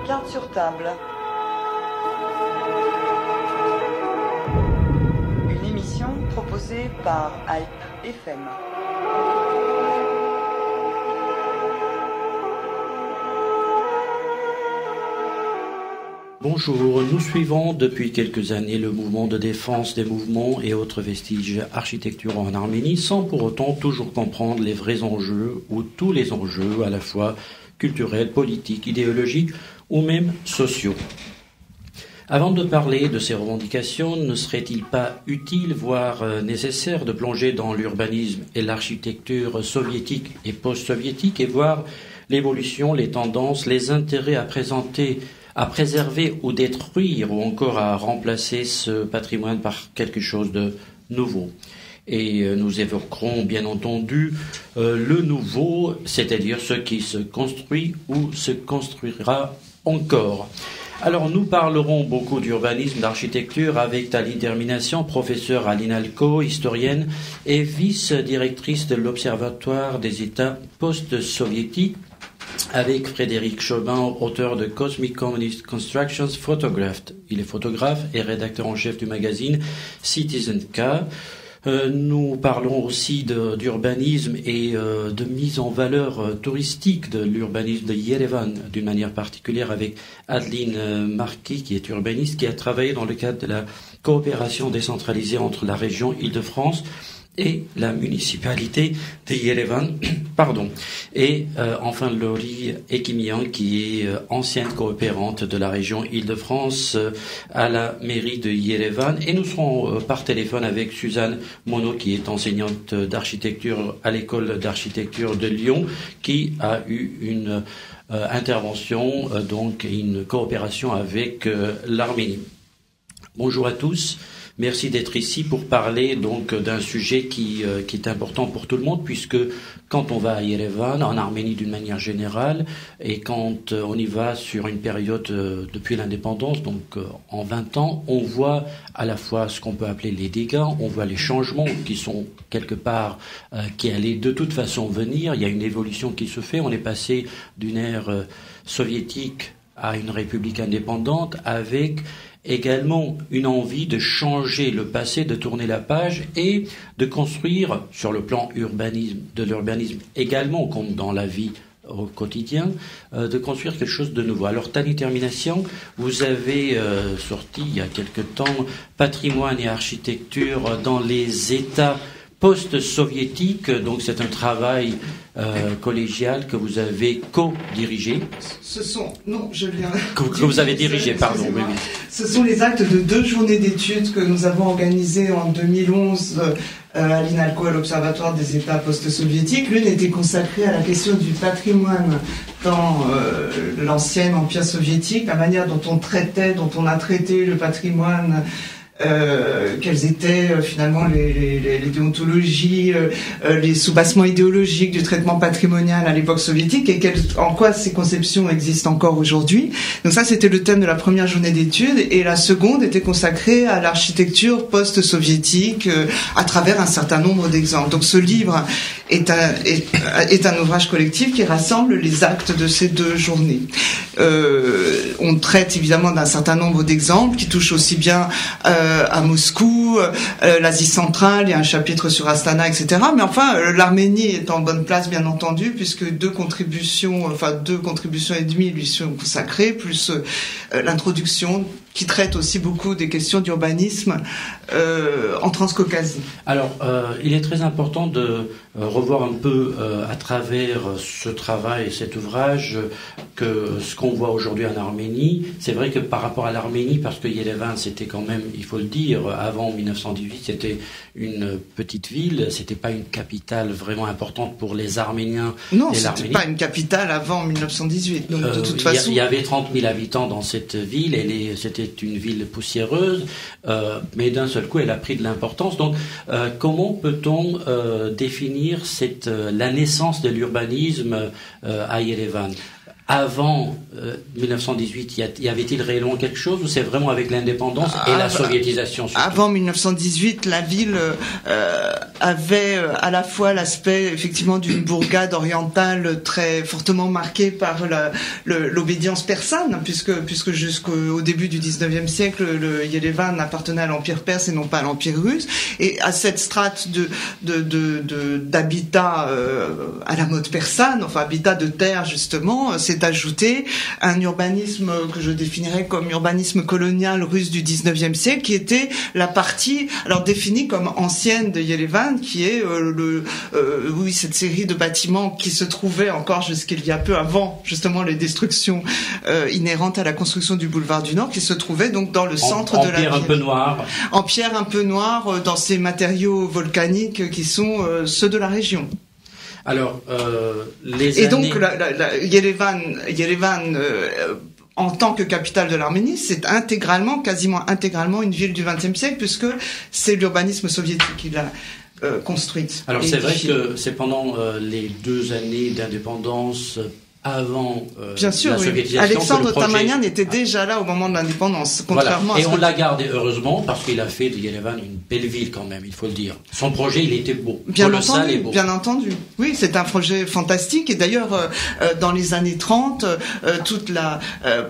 Carte sur table. Une émission proposée par Hype FM. Bonjour, nous suivons depuis quelques années le mouvement de défense des mouvements et autres vestiges architecturaux en Arménie sans pour autant toujours comprendre les vrais enjeux ou tous les enjeux à la fois culturels, politiques, idéologiques ou même sociaux. Avant de parler de ces revendications, ne serait-il pas utile, voire nécessaire, de plonger dans l'urbanisme et l'architecture soviétique et post-soviétique et voir l'évolution, les tendances, les intérêts à préserver ou détruire ou encore à remplacer ce patrimoine par quelque chose de nouveau. Et nous évoquerons bien entendu le nouveau, c'est-à-dire ce qui se construit ou se construira encore. Alors nous parlerons beaucoup d'urbanisme, d'architecture avec Tali Termination, professeure à l'INALCO, historienne et vice-directrice de l'Observatoire des États post-soviétiques, avec Frédéric Chauvin, auteur de Cosmic Communist Constructions Photographed. Il est photographe et rédacteur en chef du magazine Citizen K. Nous parlons aussi d'urbanisme et de mise en valeur touristique de l'urbanisme de Yerevan, d'une manière particulière avec Adeline Marquis, qui est urbaniste, qui a travaillé dans le cadre de la coopération décentralisée entre la région Île-de-France et la municipalité de Yerevan, et enfin Lori Ekimian, qui est ancienne coopérante de la région Île-de-France à la mairie de Yerevan, et nous serons par téléphone avec Suzanne Monod, qui est enseignante d'architecture à l'école d'architecture de Lyon, qui a eu une intervention, donc une coopération avec l'Arménie. Bonjour à tous. Merci d'être ici pour parler donc d'un sujet qui est important pour tout le monde, puisque quand on va à Yerevan, en Arménie d'une manière générale, et quand on y va sur une période depuis l'indépendance, donc en 20 ans, on voit à la fois ce qu'on peut appeler les dégâts, on voit les changements qui sont quelque part, qui allaient de toute façon venir. Il y a une évolution qui se fait. On est passé d'une ère soviétique à une république indépendante avec également une envie de changer le passé, de tourner la page et de construire sur le plan de l'urbanisme également, comme dans la vie au quotidien, de construire quelque chose de nouveau. Alors, Tali Termination, vous avez sorti il y a quelque temps Patrimoine et architecture dans les États post-soviétiques, donc c'est un travail collégial que vous avez co-dirigé. Que vous avez dirigé, pardon. Oui. Ce sont les actes de 2 journées d'études que nous avons organisées en 2011 à l'INALCO, à l'Observatoire des États post-soviétiques. L'une était consacrée à la question du patrimoine dans l'ancien empire soviétique, la manière dont on a traité le patrimoine, quelles étaient finalement les déontologies, les soubassements idéologiques du traitement patrimonial à l'époque soviétique et en quoi ces conceptions existent encore aujourd'hui. Donc ça, c'était le thème de la première journée d'études, et la seconde était consacrée à l'architecture post-soviétique à travers un certain nombre d'exemples. Donc ce livre est un ouvrage collectif qui rassemble les actes de ces 2 journées. On traite évidemment d'un certain nombre d'exemples qui touchent aussi bien à Moscou, l'Asie centrale, il y a un chapitre sur Astana, etc. Mais enfin, l'Arménie est en bonne place, bien entendu, puisque 2 contributions et demie lui sont consacrées, plus l'introduction qui traite aussi beaucoup des questions d'urbanisme en Transcaucasie. Alors, il est très important de revoir un peu à travers ce travail et cet ouvrage que ce qu'on voit aujourd'hui en Arménie. C'est vrai que par rapport à l'Arménie, parce que Yerevan, c'était quand même, il faut le dire, avant 1918, c'était une petite ville, c'était pas une capitale vraiment importante pour les Arméniens. Non, c'était pas une capitale avant 1918. Donc, de toute façon, il y avait 30 000 habitants dans cette ville, c'était une ville poussiéreuse, mais d'un seul coup, elle a pris de l'importance. Donc, comment peut-on définir la naissance de l'urbanisme à Yerevan? avant 1918, y avait-il réellement quelque chose ou c'est vraiment avec l'indépendance et la soviétisation surtout? Avant 1918, la ville avait à la fois l'aspect effectivement d'une bourgade orientale très fortement marquée par l'obédience persane, puisque jusqu'au début du 19e siècle, le Yerevan appartenait à l'Empire perse et non pas à l'Empire russe. Et à cette strate d'habitat à la mode persane, enfin habitat de terre justement, s'est ajouté un urbanisme que je définirais comme urbanisme colonial russe du 19e siècle, qui était la partie alors définie comme ancienne de Yerevan, qui est cette série de bâtiments qui se trouvaient encore jusqu'il y a peu avant justement les destructions inhérentes à la construction du boulevard du Nord, qui se trouvaient donc dans le centre de la ville. En pierre un peu noire. En pierre un peu noire, dans ces matériaux volcaniques qui sont ceux de la région. Alors, et donc, Yerevan en tant que capitale de l'Arménie, c'est quasiment intégralement une ville du XXe siècle, puisque c'est l'urbanisme soviétique qui l'a construite. Alors, c'est vrai que c'est pendant les 2 années d'indépendance avant bien sûr, la soviétisation. Alexandre Tamanyan était déjà là au moment de l'indépendance, contrairement à on l'a gardé heureusement parce qu'il a fait de Yerevan une belle ville quand même, il faut le dire. Son projet, il était beau, colossal et beau. Bien entendu. Oui, c'est un projet fantastique et d'ailleurs dans les années 30, toute la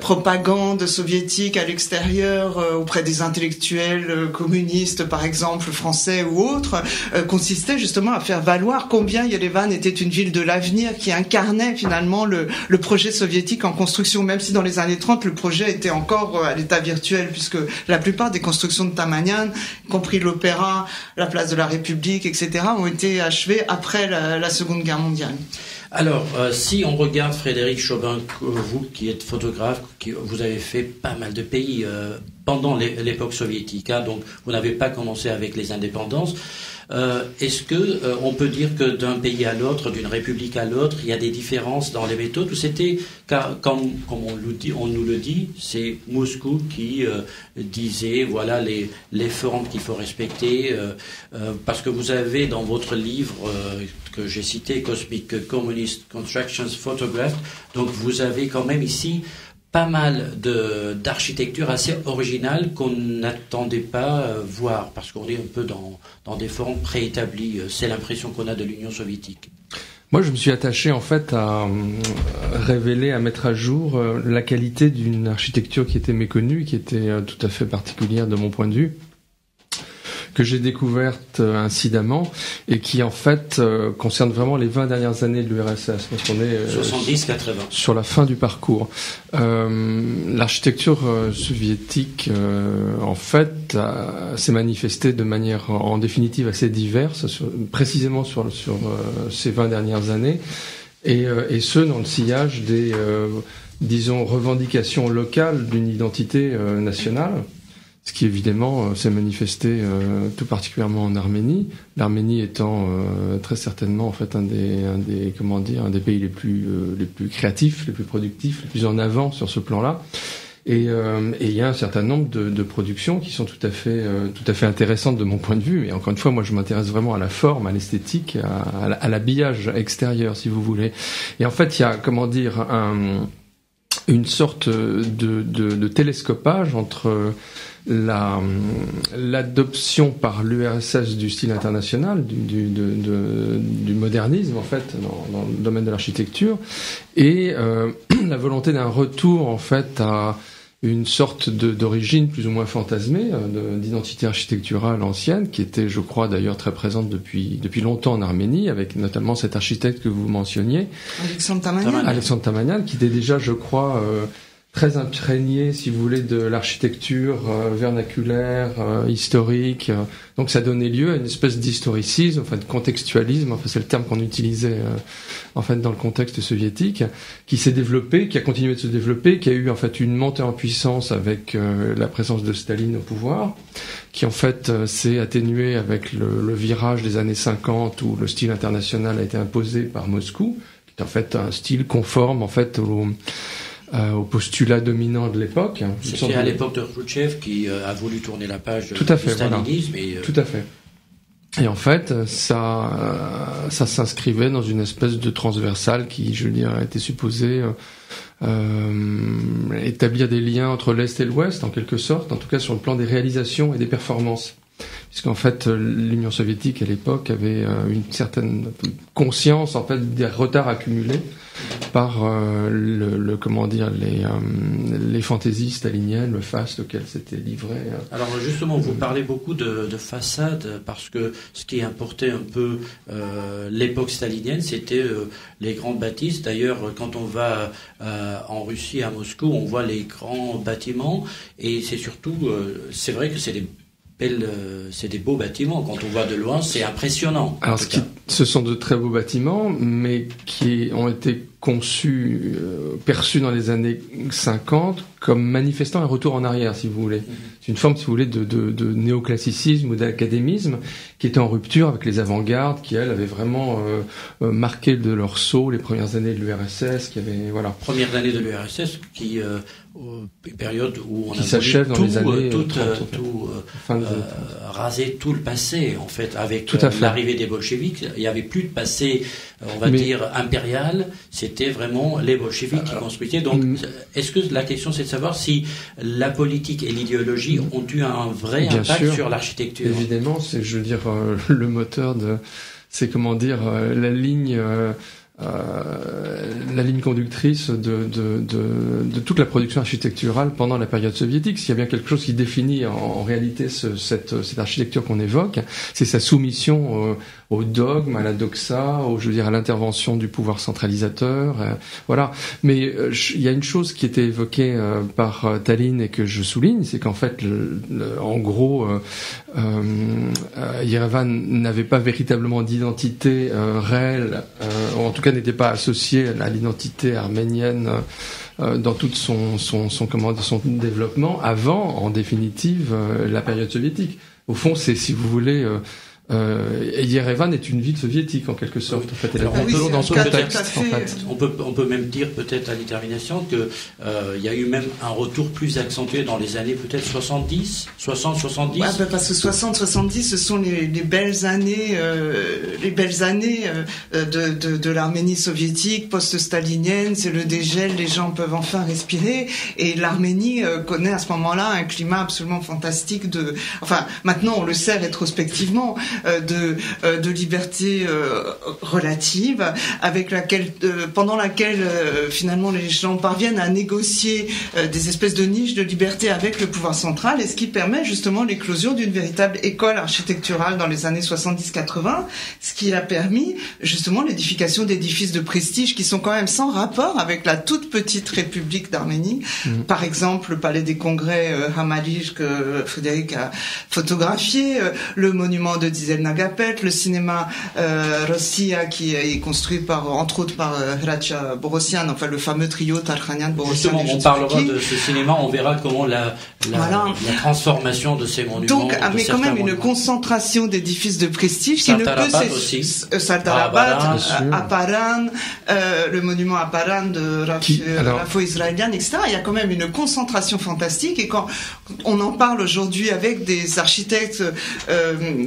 propagande soviétique à l'extérieur auprès des intellectuels communistes par exemple français ou autres consistait justement à faire valoir combien Yerevan était une ville de l'avenir qui incarnait finalement le projet soviétique en construction, même si dans les années 30, le projet était encore à l'état virtuel, puisque la plupart des constructions de Tamanyan, y compris l'opéra, la place de la République, etc., ont été achevées après la Seconde Guerre mondiale. Alors, si on regarde Frédéric Chobin, vous qui êtes photographe, vous avez fait pas mal de pays pendant l'époque soviétique, hein, donc vous n'avez pas commencé avec les indépendances. Est-ce que on peut dire que d'un pays à l'autre, d'une république à l'autre, il y a des différences dans les méthodes, ou c'était comme on nous le dit, c'est Moscou qui disait voilà les formes qu'il faut respecter, parce que vous avez dans votre livre que j'ai cité, Cosmic Communist Constructions Photographed, donc vous avez quand même ici pas mal d'architecture assez originale qu'on n'attendait pas voir, parce qu'on est un peu dans des formes préétablies. C'est l'impression qu'on a de l'Union soviétique. Moi, je me suis attaché en fait à révéler, à mettre à jour la qualité d'une architecture qui était méconnue, qui était tout à fait particulière de mon point de vue, que j'ai découverte incidemment et qui en fait concerne vraiment les 20 dernières années de l'URSS, parce qu'on est 70-80 sur la fin du parcours. L'architecture soviétique en fait s'est manifestée de manière en définitive assez diverse, précisément sur ces 20 dernières années, et ce dans le sillage des disons revendications locales d'une identité nationale. Ce qui évidemment s'est manifesté tout particulièrement en Arménie. L'Arménie étant très certainement en fait un des pays les plus créatifs, les plus productifs, les plus en avant sur ce plan-là. Et il y a un certain nombre de productions qui sont tout à fait intéressantes de mon point de vue. Et encore une fois, moi, je m'intéresse vraiment à la forme, à l'esthétique, à l'habillage extérieur, si vous voulez. Et en fait, il y a une sorte de télescopage entre l'adoption par l'URSS du style international, du modernisme en fait dans le domaine de l'architecture, et la volonté d'un retour en fait à une sorte d'origine plus ou moins fantasmée, d'identité architecturale ancienne, qui était, je crois, d'ailleurs très présente depuis longtemps en Arménie, avec notamment cet architecte que vous mentionniez, Alexandre Tamanyan, qui était déjà, je crois, très imprégné, si vous voulez, de l'architecture vernaculaire, historique. Donc ça donnait lieu à une espèce d'historicisme, enfin de contextualisme, enfin c'est le terme qu'on utilisait en fait dans le contexte soviétique, qui s'est développé, qui a continué de se développer, qui a eu en fait une montée en puissance avec la présence de Staline au pouvoir, qui en fait s'est atténuée avec le virage des années 50 où le style international a été imposé par Moscou, qui est en fait un style conforme en fait au postulat dominant de l'époque. C'était à l'époque de Khrouchtchev qui a voulu tourner la page du stalinisme. Voilà. Tout à fait. Et en fait, ça s'inscrivait dans une espèce de transversale qui, je veux dire, était supposée établir des liens entre l'Est et l'Ouest, en quelque sorte, en tout cas sur le plan des réalisations et des performances. Puisqu'en fait, l'Union soviétique, à l'époque, avait une certaine conscience, en fait, des retards accumulés par les fantaisies staliniennes, le faste auquel s'était livré. Alors justement, vous parlez beaucoup de façade, parce que ce qui importait un peu l'époque stalinienne, c'était les grandes bâtisses. D'ailleurs, quand on va en Russie, à Moscou, on voit les grands bâtiments, et c'est surtout, c'est vrai que c'est des beaux bâtiments. Quand on voit de loin, c'est impressionnant. Alors, ce sont de très beaux bâtiments, mais qui ont été conçus, perçus dans les années 50 comme manifestant un retour en arrière, si vous voulez. C'est une forme, si vous voulez, de néoclassicisme ou d'académisme qui était en rupture avec les avant-gardes, qui, elles, avaient vraiment marqué de leur sceau les premières années de l'URSS, qui avaient, voilà. Premières années de l'URSS, qui une période où on qui s'achève dans les années 30, raser tout le passé, en fait, avec l'arrivée des bolcheviks. Il n'y avait plus de passé, on va dire, impérial. C'était vraiment les bolcheviks qui construisaient. Donc, est-ce que la question, c'est de savoir si la politique et l'idéologie ont eu un vrai impact sur l'architecture? Évidemment, c'est, je veux dire, le moteur de, c'est comment dire, la ligne conductrice de toute la production architecturale pendant la période soviétique. S'il y a bien quelque chose qui définit en réalité cette architecture qu'on évoque, c'est sa soumission au dogme, à la doxa, je veux dire, à l'intervention du pouvoir centralisateur, voilà. Mais il y a une chose qui était évoquée par Tallinn et que je souligne, c'est qu'en fait, en gros, Yerevan n'avait pas véritablement d'identité réelle, en tout cas n'était pas associé à l'identité arménienne dans tout son développement avant, en définitive, la période soviétique. Au fond, c'est, si vous voulez, Yerevan est une ville soviétique en quelque sorte. En fait, elle est toujours dans son contexte. En fait. On peut même dire peut-être à détermination que il y a eu même un retour plus accentué dans les années peut-être 70. Ouais, parce que 60-70, ce sont les belles années, de l'Arménie soviétique post-stalinienne. C'est le dégel, les gens peuvent enfin respirer, et l'Arménie connaît à ce moment-là un climat absolument fantastique maintenant on le sait rétrospectivement, de liberté relative, pendant laquelle finalement les gens parviennent à négocier des espèces de niches de liberté avec le pouvoir central, et ce qui permet justement l'éclosion d'une véritable école architecturale dans les années 70-80, ce qui a permis justement l'édification d'édifices de prestige qui sont quand même sans rapport avec la toute petite République d'Arménie. Par exemple, le Palais des Congrès Hamalij que Frédéric a photographié, le monument de Dizel-Nagapet, le cinéma Rossiya qui est construit entre autres par Hracha Borossian, enfin le fameux trio Tarkhanian-Borossian. Justement, on parlera de ce cinéma, on verra comment la transformation de ces monuments. Donc, mais quand même une concentration d'édifices de prestige qui ne peut Sardarabad, Aparan, le monument Aparan de Rafo israélien, etc. Il y a quand même une concentration fantastique, et quand on en parle aujourd'hui avec des architectes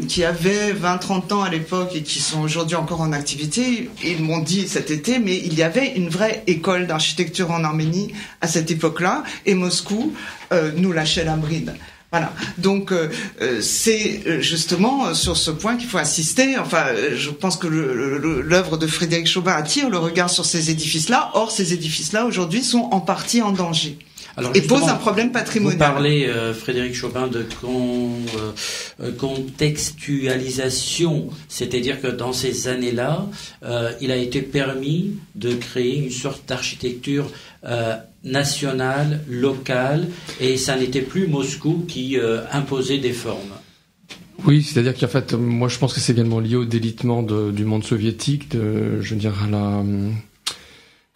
qui avaient 20-30 ans à l'époque et qui sont aujourd'hui encore en activité, ils m'ont dit cet été, mais il y avait une vraie école d'architecture en Arménie à cette époque-là, et Moscou nous lâchait la bride. Voilà. Donc c'est justement sur ce point qu'il faut insister. Enfin, je pense que l'œuvre de Frédéric Chopin attire le regard sur ces édifices-là. Or, ces édifices-là aujourd'hui sont en partie en danger. Et pose un problème patrimonial. Vous parlez, Frédéric Chopin, de contextualisation, c'est-à-dire que dans ces années-là, il a été permis de créer une sorte d'architecture nationale, locale, et ça n'était plus Moscou qui imposait des formes. Oui, c'est-à-dire qu'en fait, moi je pense que c'est également lié au délitement du monde soviétique, je veux dire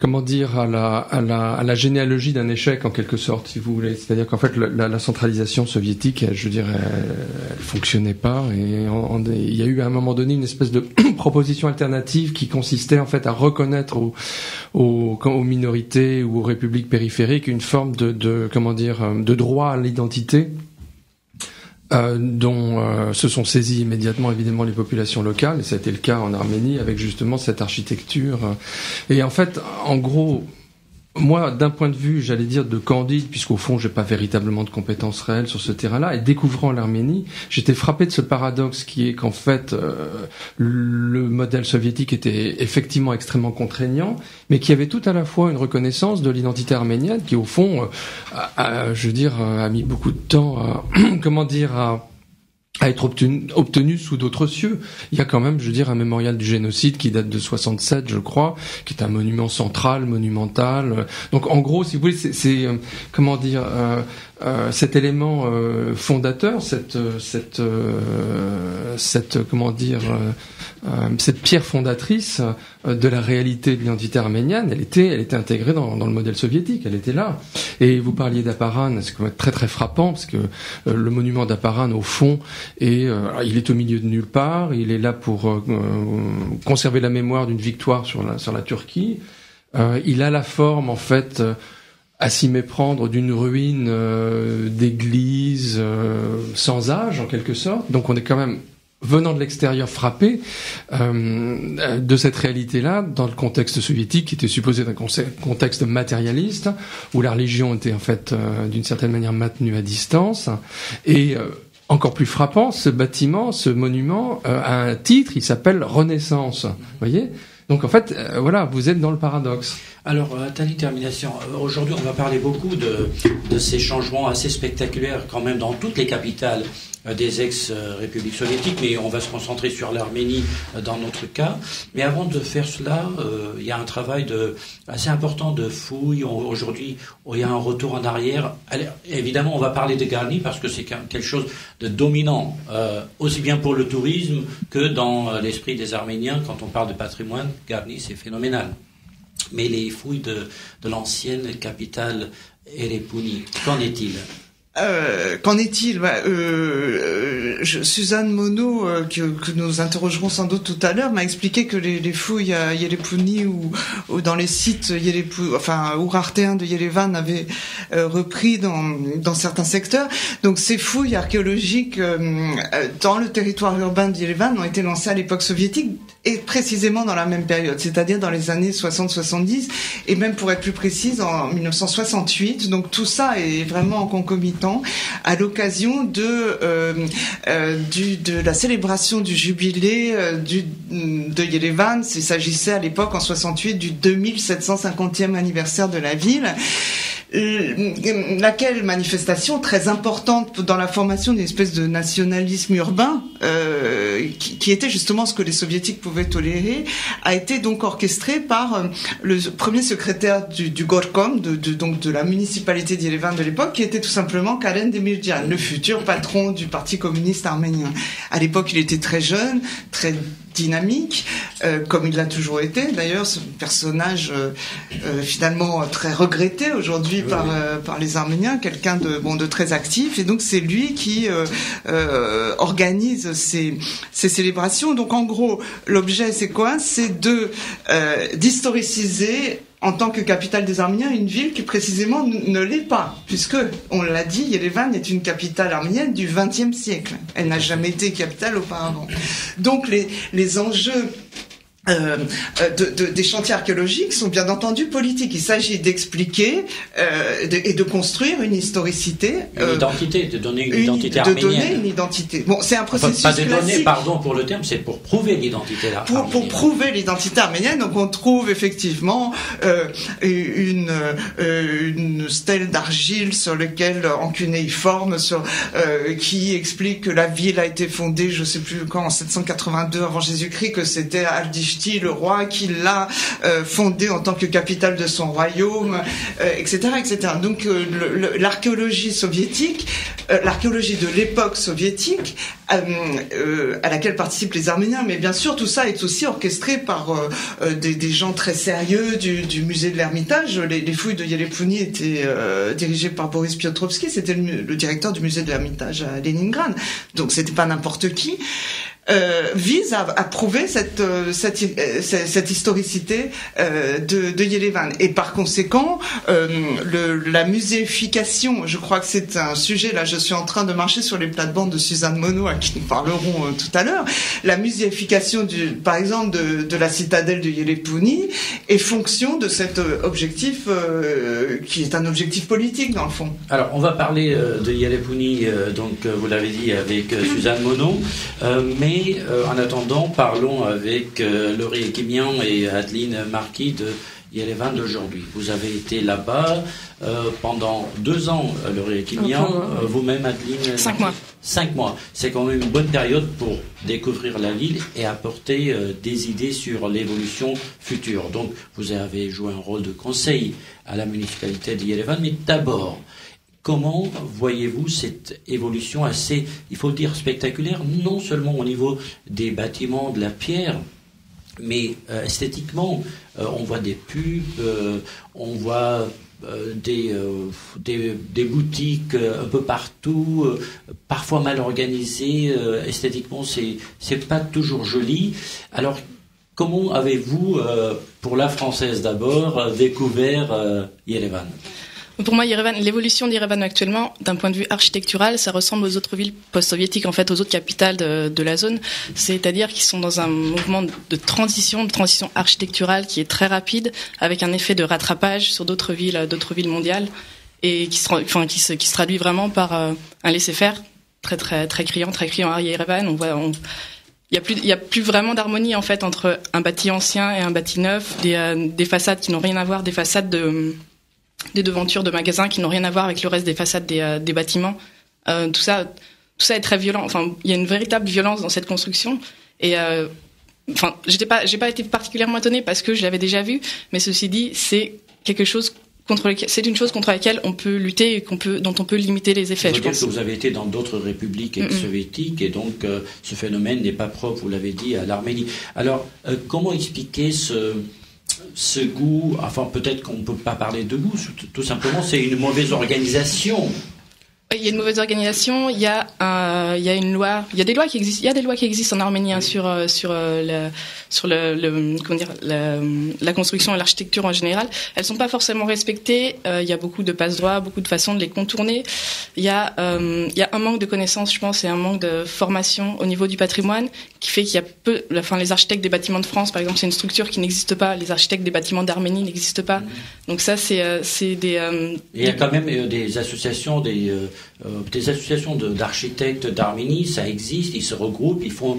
à la généalogie d'un échec en quelque sorte, si vous voulez. C'est-à-dire qu'en fait la centralisation soviétique, je veux dire, elle fonctionnait pas, et il y a eu à un moment donné une espèce de proposition alternative qui consistait en fait à reconnaître aux minorités ou aux républiques périphériques une forme de droit à l'identité dont se sont saisies immédiatement évidemment les populations locales, et ça a été le cas en Arménie avec justement cette architecture. Et en fait, en gros, moi, d'un point de vue, j'allais dire, de candide, puisqu'au fond, j'ai pas véritablement de compétences réelles sur ce terrain-là, et découvrant l'Arménie, j'étais frappé de ce paradoxe qui est qu'en fait, le modèle soviétique était effectivement extrêmement contraignant, mais qui avait tout à la fois une reconnaissance de l'identité arménienne, qui au fond, a mis beaucoup de temps à être obtenu sous d'autres cieux. Il y a quand même, un mémorial du génocide qui date de 67, je crois, qui est un monument central, monumental. Donc, en gros, si vous voulez, c'est cet élément fondateur, cette pierre fondatrice de la réalité de l'identité arménienne, elle était intégrée dans le modèle soviétique, elle était là. Et vous parliez d'Aparan, c'est quand même très très frappant, parce que le monument d'Aparan, au fond, il est au milieu de nulle part, il est là pour conserver la mémoire d'une victoire sur la Turquie. Il a la forme, en fait, à s'y méprendre, d'une ruine d'église sans âge, en quelque sorte. Donc on est quand même, venant de l'extérieur, frappé de cette réalité-là, dans le contexte soviétique, qui était supposé être un contexte matérialiste, où la religion était en fait, d'une certaine manière, maintenue à distance. Et encore plus frappant, ce bâtiment, ce monument, a un titre, il s'appelle Renaissance. Vous voyez ? Donc en fait, vous êtes dans le paradoxe. Alors, Tali Termination, aujourd'hui on va parler beaucoup de ces changements assez spectaculaires quand même dans toutes les capitales des ex-républiques soviétiques, mais on va se concentrer sur l'Arménie dans notre cas. Mais avant de faire cela, il y a un travail assez important de fouilles. Aujourd'hui, il y a un retour en arrière. Allez, évidemment, on va parler de Garni parce que c'est quelque chose de dominant, aussi bien pour le tourisme que dans l'esprit des Arméniens. Quand on parle de patrimoine, Garni, c'est phénoménal. Mais les fouilles de l'ancienne capitale Erepouni, qu'en est-il ? Qu'en est-il ? Suzanne Monod, que nous interrogerons sans doute tout à l'heure, m'a expliqué que les fouilles à Erepouni ou dans les sites ourartéens de Yerevan avaient repris dans certains secteurs. Donc ces fouilles archéologiques dans le territoire urbain de Yerevan ont été lancées à l'époque soviétique et précisément dans la même période, c'est-à-dire dans les années 60-70 et même pour être plus précise en 1968. Donc tout ça est vraiment en concomitant à l'occasion de la célébration du jubilé de Yerevan. Il s'agissait à l'époque en 68 du 2750e anniversaire de la ville. Laquelle manifestation très importante dans la formation d'une espèce de nationalisme urbain qui était justement ce que les soviétiques pouvaient tolérer, a été donc orchestrée par le premier secrétaire du Gorkom, donc de la municipalité d'Yerevan de l'époque, qui était tout simplement Karen Demirjian, le futur patron du Parti communiste arménien. À l'époque, il était très jeune, très dynamique, comme il l'a toujours été. D'ailleurs, ce personnage finalement très regretté aujourd'hui par les Arméniens, quelqu'un de très actif. Et donc c'est lui qui organise ces célébrations. Donc en gros, l'objet c'est quoi ? C'est d'historiciser en tant que capitale des Arméniens une ville qui précisément ne l'est pas, puisque, on l'a dit, Yerevan est une capitale arménienne du XXe siècle. Elle n'a jamais été capitale auparavant. Donc les enjeux des chantiers archéologiques sont bien entendu politiques. Il s'agit d'expliquer et de construire une historicité, une identité, de donner une identité arménienne. De donner une identité. Bon, c'est un processus pas de classique. donner, pardon pour le terme, c'est pour prouver l'identité arménienne. Pour prouver l'identité arménienne, donc on trouve effectivement une stèle d'argile sur laquelle en cunéiforme, qui explique que la ville a été fondée, je sais plus quand, en 782 avant Jésus-Christ, que c'était Aldishti, le roi, qui l'a fondée en tant que capitale de son royaume, etc., etc. Donc l'archéologie soviétique, l'archéologie de l'époque soviétique, à laquelle participent les Arméniens, mais bien sûr tout ça est aussi orchestré par des gens très sérieux du musée de l'Ermitage. Les fouilles de Erepouni étaient dirigées par Boris Piotrowski, c'était le directeur du musée de l'Ermitage à Leningrad, donc c'était pas n'importe qui. vise à prouver cette historicité de Yerevan. Et par conséquent, la muséification, je crois que c'est un sujet, là je suis en train de marcher sur les plates-bandes de Suzanne Monod, à qui nous parlerons tout à l'heure, la muséification par exemple de la citadelle de Yerepouni est fonction de cet objectif qui est un objectif politique dans le fond. Alors on va parler de Yerepouni, donc vous l'avez dit avec Suzanne Monod, mais en attendant, parlons avec Laurie Ekimian et Adeline Marquis de Yerevan d'aujourd'hui. Vous avez été là-bas pendant 2 ans, Laurie Ekimian, vous-même Adeline 5 mois. 5 mois. C'est quand même une bonne période pour découvrir la ville et apporter des idées sur l'évolution future. Donc vous avez joué un rôle de conseil à la municipalité de Yerevan, mais d'abord, comment voyez-vous cette évolution assez, il faut le dire, spectaculaire, non seulement au niveau des bâtiments, de la pierre, mais esthétiquement, on voit des pubs, on voit des boutiques un peu partout, parfois mal organisées, esthétiquement c'est pas toujours joli. Alors comment avez-vous, pour la française d'abord, découvert Yerevan ? Pour moi, l'évolution d'Yerevan actuellement, d'un point de vue architectural, ça ressemble aux autres villes post-soviétiques, en fait, aux autres capitales de la zone. C'est-à-dire qu'ils sont dans un mouvement de transition architecturale qui est très rapide, avec un effet de rattrapage sur d'autres villes mondiales, et qui se traduit vraiment par un laisser-faire très très très criant à Yerevan. Il y a plus vraiment d'harmonie en fait entre un bâti ancien et un bâti neuf, des façades qui n'ont rien à voir, des façades des devantures de magasins qui n'ont rien à voir avec le reste des façades des bâtiments. Tout ça est très violent. Enfin, il y a une véritable violence dans cette construction. Et j'ai pas été particulièrement étonnée parce que je l'avais déjà vu. Mais ceci dit, c'est quelque chose c'est une chose contre laquelle on peut lutter et dont on peut limiter les effets. Je pense que vous avez été dans d'autres républiques ex-soviétiques et donc ce phénomène n'est pas propre, vous l'avez dit, à l'Arménie. Alors, comment expliquer ce goût, enfin peut-être qu'on ne peut pas parler de goût, tout simplement c'est une mauvaise organisation. Il y a une mauvaise organisation, il y a une loi, il y a des lois qui existent en Arménie sur la construction et l'architecture en général. Elles sont pas forcément respectées, il y a beaucoup de passe-droits, beaucoup de façons de les contourner. Il y a un manque de connaissances, je pense, et un manque de formation au niveau du patrimoine qui fait qu'il y a les architectes des bâtiments de France, par exemple, c'est une structure qui n'existe pas, les architectes des bâtiments d'Arménie n'existent pas. Donc ça c'est des il y a quand même des associations d'architectes d'Arménie, ça existe, ils se regroupent, ils font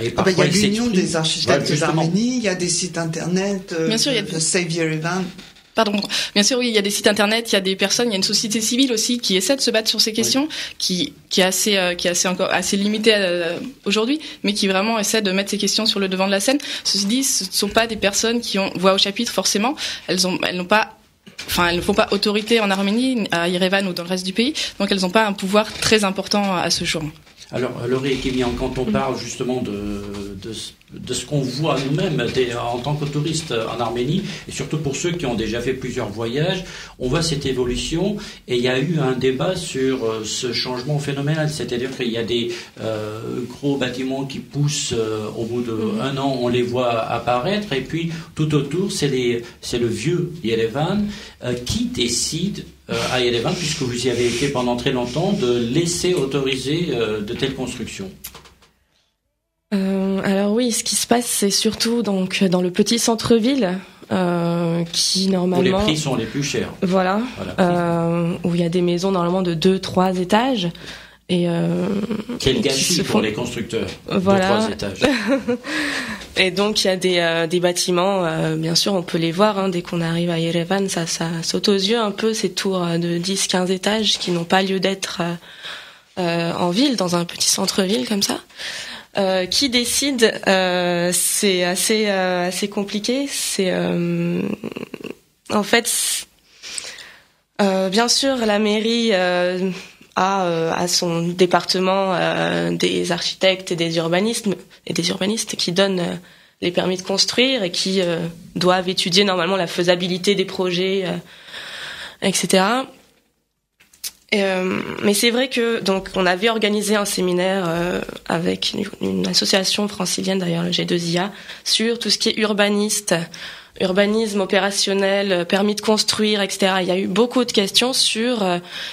et parfois il y a l'union des architectes d'Arménie, il y a des sites internet, bien sûr, il y a Save Yerevan. Pardon. Bien sûr, oui, il y a des sites internet, il y a des personnes, il y a une société civile aussi qui essaie de se battre sur ces questions, qui est encore assez limitée aujourd'hui, mais qui vraiment essaie de mettre ces questions sur le devant de la scène. Ceci dit, ce ne sont pas des personnes qui ont voix au chapitre forcément. Elles ne font pas autorité en Arménie, à Yerevan ou dans le reste du pays, donc elles n'ont pas un pouvoir très important à ce jour. Alors, Laurie Ekimian, quand on parle justement de ce qu'on voit nous-mêmes en tant que touristes en Arménie, et surtout pour ceux qui ont déjà fait plusieurs voyages, on voit cette évolution, et il y a eu un débat sur ce changement phénoménal, c'est-à-dire qu'il y a des gros bâtiments qui poussent au bout d'1 an, on les voit apparaître, et puis tout autour, c'est le vieux Yerevan qui décide à Yerevan, puisque vous y avez été pendant très longtemps, de laisser autoriser de telles constructions. Alors oui, ce qui se passe, c'est surtout donc dans le petit centre-ville qui normalement... Où les prix sont les plus chers. Voilà. Où il y a des maisons normalement de 2-3 étages. Et quel gâchis pour les constructeurs. Voilà. 2-3 étages. Et donc il y a des bâtiments, bien sûr on peut les voir dès qu'on arrive à Yerevan, ça saute aux yeux un peu, ces tours de 10-15 étages qui n'ont pas lieu d'être en ville, dans un petit centre-ville comme ça. Qui décide, c'est assez compliqué. C'est en fait, bien sûr, la mairie a son département des architectes et des urbanistes qui donnent les permis de construire et qui doivent étudier normalement la faisabilité des projets, etc. Mais c'est vrai que donc on avait organisé un séminaire avec une association francilienne, d'ailleurs le G2IA, sur tout ce qui est urbanisme opérationnel, permis de construire, etc. Il y a eu beaucoup de questions sur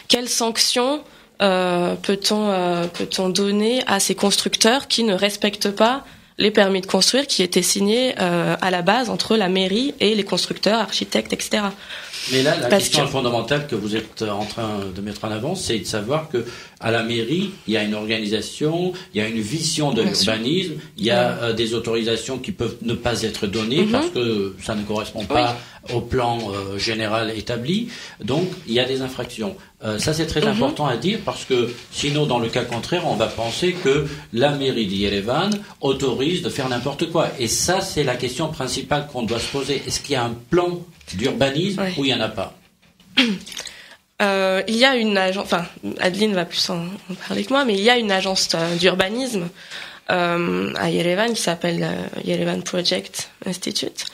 quelles sanctions peut-on donner à ces constructeurs qui ne respectent pas les permis de construire qui étaient signés à la base entre la mairie et les constructeurs, architectes, etc. Mais là, la question fondamentale que vous êtes en train de mettre en avant, c'est de savoir que à la mairie, il y a une organisation, il y a une vision de l'urbanisme, il y a des autorisations qui peuvent ne pas être données parce que ça ne correspond pas au plan général établi. Donc, il y a des infractions. Ça, c'est très important à dire parce que sinon, dans le cas contraire, on va penser que la mairie d'Yerevan autorise de faire n'importe quoi. Et ça, c'est la question principale qu'on doit se poser. Est-ce qu'il y a un plan d'urbanisme ou il n'y en a pas? Il y a une agence, enfin, Adeline va plus en parler que moi, mais il y a une agence d'urbanisme à Yerevan qui s'appelle Yerevan Project Institute.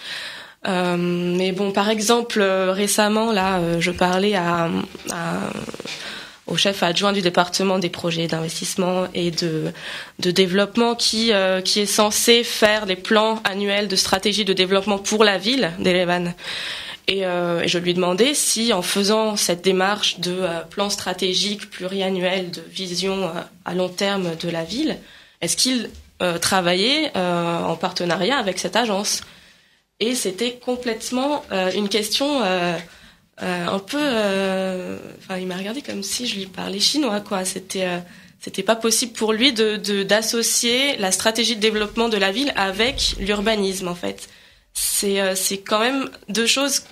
Mais bon, par exemple, récemment, là, je parlais au chef adjoint du département des projets d'investissement et de développement qui est censé faire les plans annuels de stratégie de développement pour la ville d'Yerevan. Et je lui demandais si, en faisant cette démarche de plan stratégique pluriannuel de vision à long terme de la ville, est-ce qu'il travaillait en partenariat avec cette agence? Et c'était complètement une question un peu... Enfin, il m'a regardé comme si je lui parlais chinois, quoi. C'était pas possible pour lui d'associer la stratégie de développement de la ville avec l'urbanisme, en fait. C'est quand même deux choses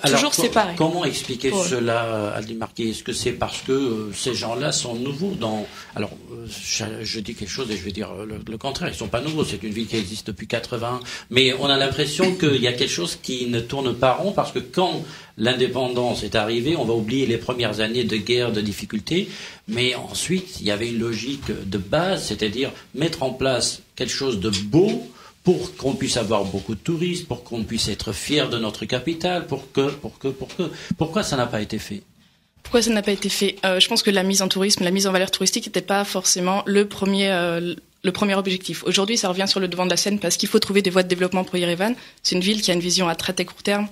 toujours séparées. Comment expliquer cela, Adeline Marquet? Est-ce que c'est parce que ces gens-là sont nouveaux dans... Alors, je dis quelque chose et je vais dire le contraire. Ils sont pas nouveaux. C'est une ville qui existe depuis 80. Mais on a l'impression qu'il y a quelque chose qui ne tourne pas rond parce que quand l'indépendance est arrivée, on va oublier les premières années de guerre, de difficultés. Mais ensuite, il y avait une logique de base, c'est-à-dire mettre en place quelque chose de beau pour qu'on puisse avoir beaucoup de touristes, pour qu'on puisse être fier de notre capitale, Pourquoi ça n'a pas été fait? Pourquoi ça n'a pas été fait? Je pense que la mise en tourisme, la mise en valeur touristique n'était pas forcément le premier objectif. Aujourd'hui, ça revient sur le devant de la scène parce qu'il faut trouver des voies de développement pour Yerevan. C'est une ville qui a une vision à très court terme.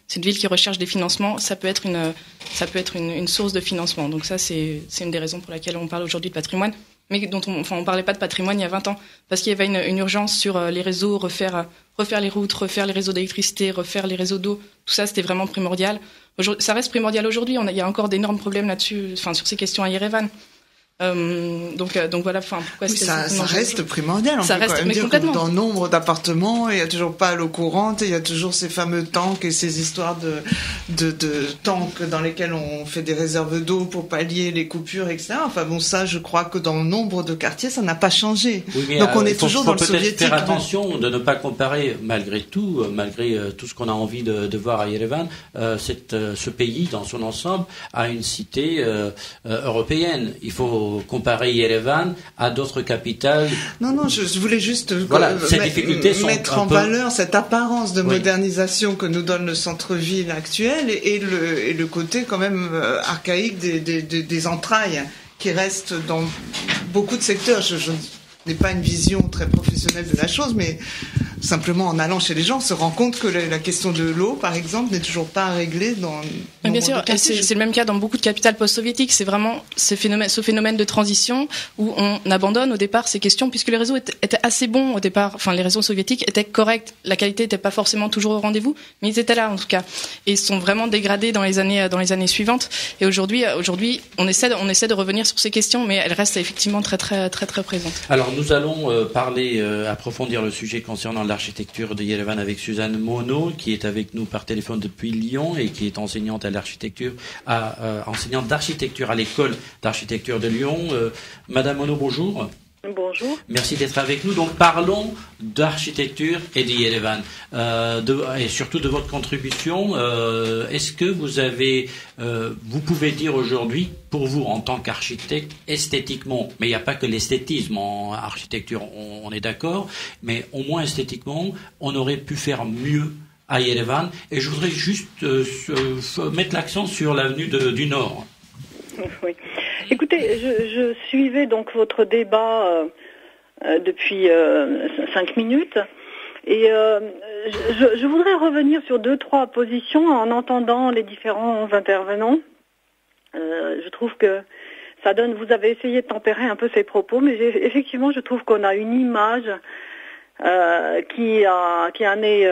C'est une ville qui recherche des financements. Ça peut être une source de financement. Donc ça, c'est une des raisons pour laquelle on parle aujourd'hui de patrimoine. Mais dont on parlait pas de patrimoine il y a 20 ans. Parce qu'il y avait une urgence sur les réseaux, refaire les routes, refaire les réseaux d'électricité, refaire les réseaux d'eau. Tout ça, c'était vraiment primordial. Ça reste primordial aujourd'hui. Il y a encore d'énormes problèmes là-dessus, sur ces questions à Yerevan. Donc voilà, pourquoi ça reste primordial. On peut quand même dire que dans nombre d'appartements, il y a toujours pas l'eau courante, il y a toujours ces fameux tanks et ces histoires de tanks dans lesquels on fait des réserves d'eau pour pallier les coupures, etc. Enfin bon, ça, je crois que dans nombre de quartiers, ça n'a pas changé. Oui, donc on est toujours dans le soviétique. Faire attention de ne pas comparer, malgré tout ce qu'on a envie de voir à Yerevan, ce pays dans son ensemble à une cité européenne. Il faut comparer Yerevan à d'autres capitales. Non, je voulais juste ces difficultés mettre en valeur cette apparence de modernisation que nous donne le centre-ville actuel et le côté quand même archaïque des entrailles qui restent dans beaucoup de secteurs. Je n'ai pas une vision très professionnelle de la chose, mais simplement en allant chez les gens, on se rend compte que la question de l'eau, par exemple, n'est toujours pas réglée dans... Bien sûr, c'est le même cas dans beaucoup de capitales post-soviétiques. C'est vraiment ce phénomène de transition où on abandonne au départ ces questions, puisque les réseaux étaient assez bons au départ. Enfin, les réseaux soviétiques étaient corrects. La qualité n'était pas forcément toujours au rendez-vous, mais ils étaient là en tout cas. Et ils sont vraiment dégradés dans les années suivantes. Et aujourd'hui, on essaie de revenir sur ces questions, mais elles restent effectivement très présentes. Alors, nous allons approfondir le sujet concernant l'architecture de Yerevan avec Suzanne Monod, qui est avec nous par téléphone depuis Lyon et qui est enseignante d'architecture à l'école d'architecture de Lyon. Madame Monod, bonjour. Bonjour. Merci d'être avec nous. Donc parlons d'architecture et de Yerevan et surtout de votre contribution. Est-ce que vous pouvez dire aujourd'hui, pour vous en tant qu'architecte, esthétiquement, mais il n'y a pas que l'esthétisme en architecture, on est d'accord, mais au moins esthétiquement, on aurait pu faire mieux à Yerevan. Et je voudrais juste mettre l'accent sur l'avenue du Nord. Oui. Écoutez, je suivais donc votre débat depuis 5 minutes et je voudrais revenir sur 2-3 positions en entendant les différents intervenants. Je trouve que ça donne. Vous avez essayé de tempérer un peu ces propos, mais effectivement, je trouve qu'on a une image qui en est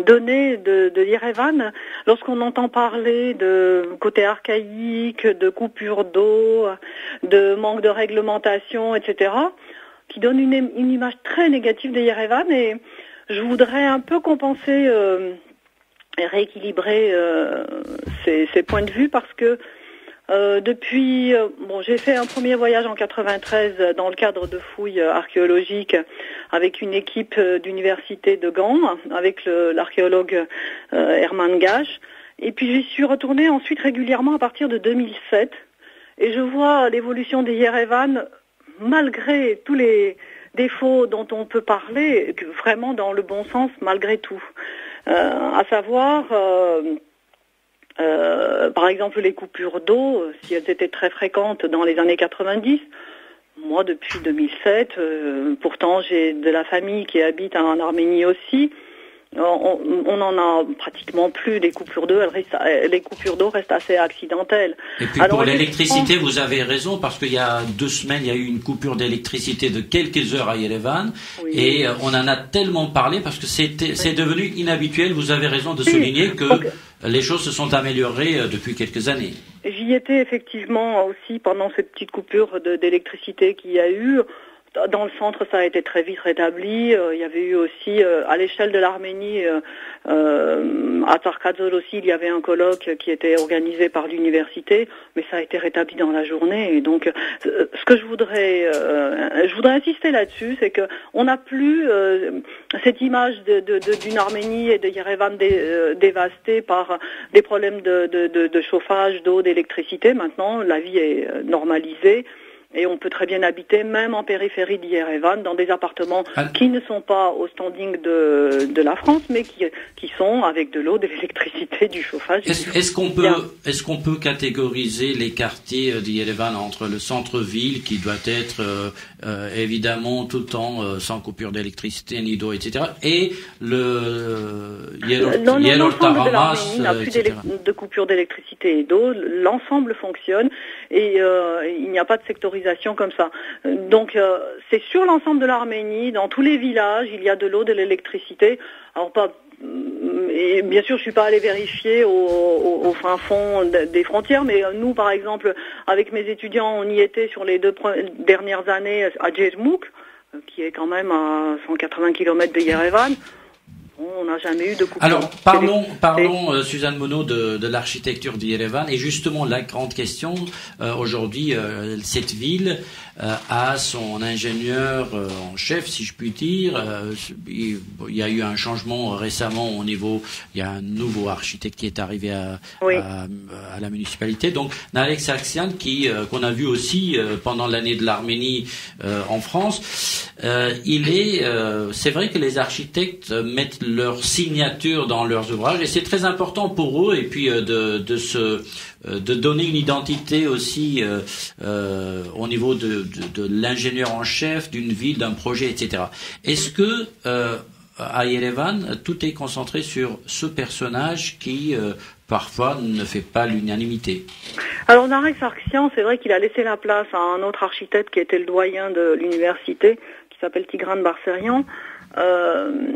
donnée de Yerevan lorsqu'on entend parler de côté archaïque, de coupure d'eau, de manque de réglementation, etc., qui donne une image très négative de Yerevan. Et je voudrais un peu compenser et rééquilibrer ces points de vue parce que j'ai fait un premier voyage en 93 dans le cadre de fouilles archéologiques avec une équipe d'université de Gand, avec l'archéologue Herman Gasch. Et puis j'y suis retournée ensuite régulièrement à partir de 2007. Et je vois l'évolution des Yerevan, malgré tous les défauts dont on peut parler, vraiment dans le bon sens, malgré tout. À savoir... par exemple, les coupures d'eau, si elles étaient très fréquentes dans les années 90, moi depuis 2007, pourtant j'ai de la famille qui habite en Arménie aussi, on n'en a pratiquement plus des coupures d'eau, les coupures d'eau restent assez accidentelles. Et puis pour l'électricité, vous avez raison, parce qu'il y a 2 semaines, il y a eu une coupure d'électricité de quelques heures à Yerevan, oui. Et on en a tellement parlé, parce que c'est devenu inhabituel, vous avez raison de souligner que les choses se sont améliorées depuis quelques années. J'y étais effectivement aussi pendant cette petite coupure d'électricité qu'il y a eu. Dans le centre, ça a été très vite rétabli. Il y avait eu aussi, à l'échelle de l'Arménie, à Tarkazor aussi, il y avait un colloque qui était organisé par l'université, mais ça a été rétabli dans la journée. Et donc, ce que je voudrais insister là-dessus, c'est que on n'a plus cette image d'une Arménie et de Yerevan dévastée par des problèmes de chauffage, d'eau, d'électricité. Maintenant, la vie est normalisée. Et on peut très bien habiter, même en périphérie d'Yerevan, dans des appartements qui ne sont pas au standing de la France, mais qui sont avec de l'eau, de l'électricité, du chauffage. Est-ce qu'on peut catégoriser les quartiers d'Yerevan entre le centre-ville, qui doit être évidemment tout le temps sans coupure d'électricité ni d'eau, etc., et le Yelor-Taramas, il n'y a plus de coupure d'électricité et d'eau. L'ensemble fonctionne et il n'y a pas de sectorisation comme ça. Donc c'est sur l'ensemble de l'Arménie, dans tous les villages, il y a de l'eau, de l'électricité. Alors et bien sûr, je suis pas allée vérifier au fin fond des frontières, mais nous, par exemple, avec mes étudiants, on y était sur les 2 dernières années à Djermouk, qui est quand même à 180 km de Yerevan. On n'a jamais eu de coupure. Alors, parlons Suzanne Monod, de l'architecture d'Yerevan. Et justement, la grande question, aujourd'hui, cette ville a son ingénieur en chef, si je puis dire. Il y a eu un changement récemment au niveau... Il y a un nouveau architecte qui est arrivé à la municipalité. Donc, Narek Sargsyan, qu'on a vu aussi pendant l'année de l'Arménie en France. C'est vrai que les architectes mettent leur signature dans leurs ouvrages et c'est très important pour eux et puis de donner une identité aussi au niveau de l'ingénieur en chef d'une ville, d'un projet, etc. Est-ce que à Yerevan, tout est concentré sur ce personnage qui parfois ne fait pas l'unanimité? Alors Narek Sargsyan, c'est vrai qu'il a laissé la place à un autre architecte qui était le doyen de l'université, qui s'appelle Tigran Barserian.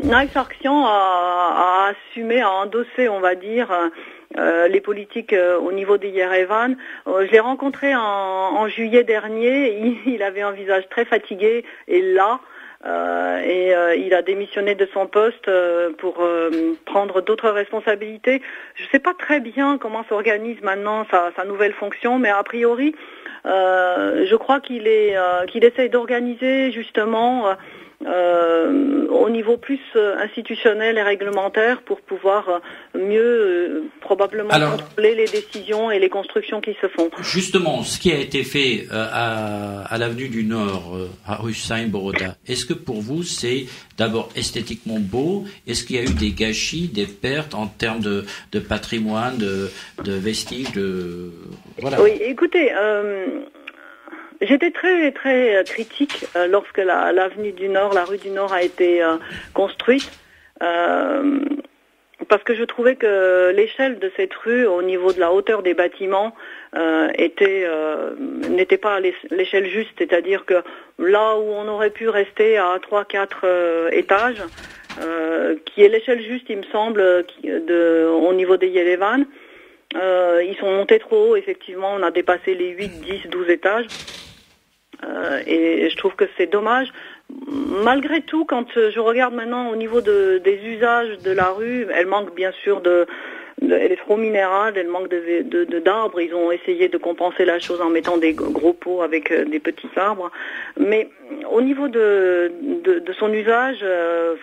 Narek Sargsyan a assumé, a endossé, on va dire, les politiques au niveau de Yerevan. Je l'ai rencontré en juillet dernier. Il avait un visage très fatigué et las. Il a démissionné de son poste pour prendre d'autres responsabilités. Je ne sais pas très bien comment s'organise maintenant sa nouvelle fonction, mais a priori, je crois qu'il essaye d'organiser justement au niveau plus institutionnel et réglementaire pour pouvoir mieux probablement contrôler les décisions et les constructions qui se font. Justement, ce qui a été fait à l'avenue du Nord, à Hussein Boroda, est-ce que pour vous c'est d'abord esthétiquement beau? Est-ce qu'il y a eu des gâchis, des pertes en termes de patrimoine, de vestiges, voilà? Oui, écoutez, j'étais très très critique lorsque l'avenue du Nord, la rue du Nord a été construite, parce que je trouvais que l'échelle de cette rue au niveau de la hauteur des bâtiments n'était pas à l'échelle juste, c'est-à-dire que là où on aurait pu rester à 3-4 étages, qui est l'échelle juste, il me semble, au niveau des Yerevan, ils sont montés trop haut, effectivement, on a dépassé les 8, 10, 12 étages. Et je trouve que c'est dommage. Malgré tout, quand je regarde maintenant au niveau des usages de la rue, elle manque bien sûr elle est trop minérale, elle manque d'arbres. Ils ont essayé de compenser la chose en mettant des gros pots avec des petits arbres. Mais au niveau de son usage,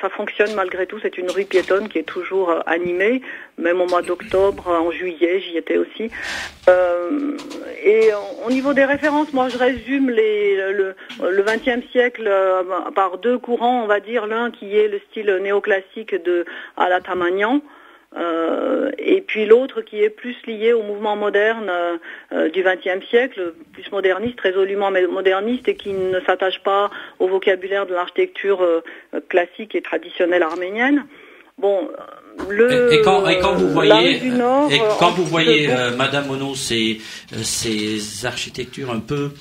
ça fonctionne malgré tout. C'est une rue piétonne qui est toujours animée, même au mois d'octobre, en juillet, j'y étais aussi. Et au niveau des références, moi je résume le XXe siècle par deux courants, on va dire. L'un qui est le style néoclassique de Ala Tamanian, et puis l'autre qui est plus lié au mouvement moderne du XXe siècle, plus moderniste, résolument moderniste, et qui ne s'attache pas au vocabulaire de l'architecture classique et traditionnelle arménienne. Bon, quand vous voyez, Nord, Madame Monod, ces architectures un peu,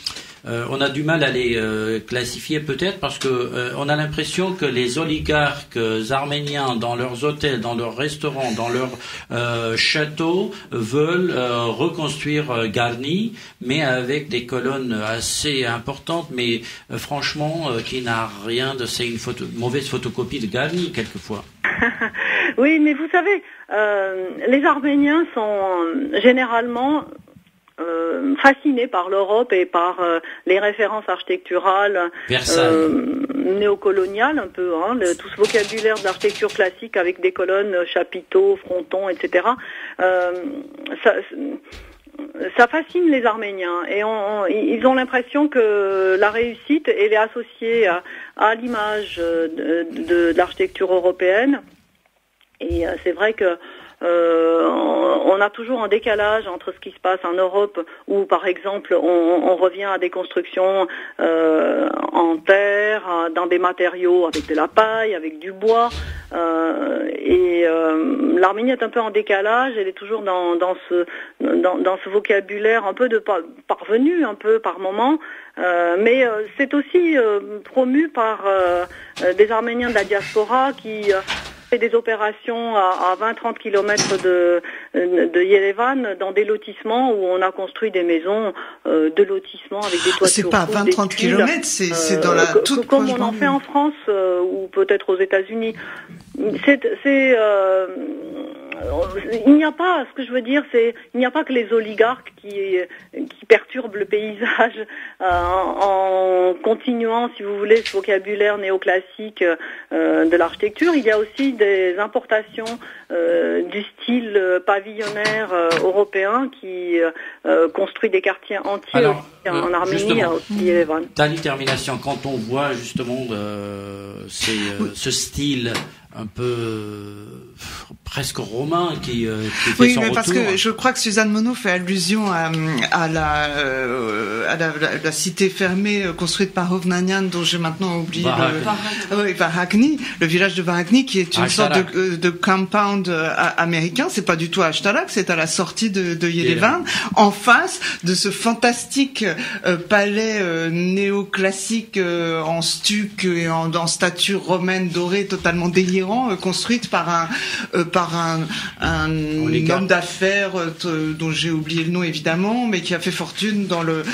on a du mal à les classifier peut-être parce que on a l'impression que les oligarques arméniens dans leurs hôtels, dans leurs restaurants, dans leurs châteaux veulent reconstruire Garni, mais avec des colonnes assez importantes, mais franchement qui n'a rien de, c'est une mauvaise photocopie de Garni quelquefois. Oui, mais vous savez, les Arméniens sont généralement fascinés par l'Europe et par les références architecturales néocoloniales un peu, tout ce vocabulaire de l'architecture classique avec des colonnes, chapiteaux, frontons, etc. Ça fascine les Arméniens et ils ont l'impression que la réussite elle est associée à l'image de l'architecture européenne. Et c'est vrai que on a toujours un décalage entre ce qui se passe en Europe où par exemple on revient à des constructions en terre, dans des matériaux avec de la paille, avec du bois, et l'Arménie est un peu en décalage, elle est toujours dans ce vocabulaire un peu de parvenu un peu par moment, mais c'est aussi promu par des Arméniens de la diaspora qui fait des opérations à 20-30 kilomètres de Yerevan dans des lotissements où on a construit des maisons de lotissement avec des toitures. C'est pas à 20-30 kilomètres, c'est dans la toute comme on en fait en France ou peut-être aux États-Unis. Il n'y a pas, ce que je veux dire, il n'y a pas que les oligarques qui perturbent le paysage en continuant, si vous voulez, ce vocabulaire néoclassique de l'architecture. Il y a aussi des importations du style pavillonnaire européen qui construit des quartiers entiers en Arménie, aussi Yerevan. Tali termination, quand on voit justement ce style un peu presque romain qui fait son retour. Oui, mais parce que je crois que Suzanne Monod fait allusion à la cité fermée construite par Hovnanian, dont j'ai maintenant oublié Varagni, le village de Varagni, qui est une sorte de compound américain. C'est pas du tout à Ashtalak, c'est à la sortie de Yerevan, en face de ce fantastique palais néoclassique en stuc et en statue romaine dorée totalement délirant, construite par un homme d'affaires dont j'ai oublié le nom évidemment, mais qui a fait fortune dans le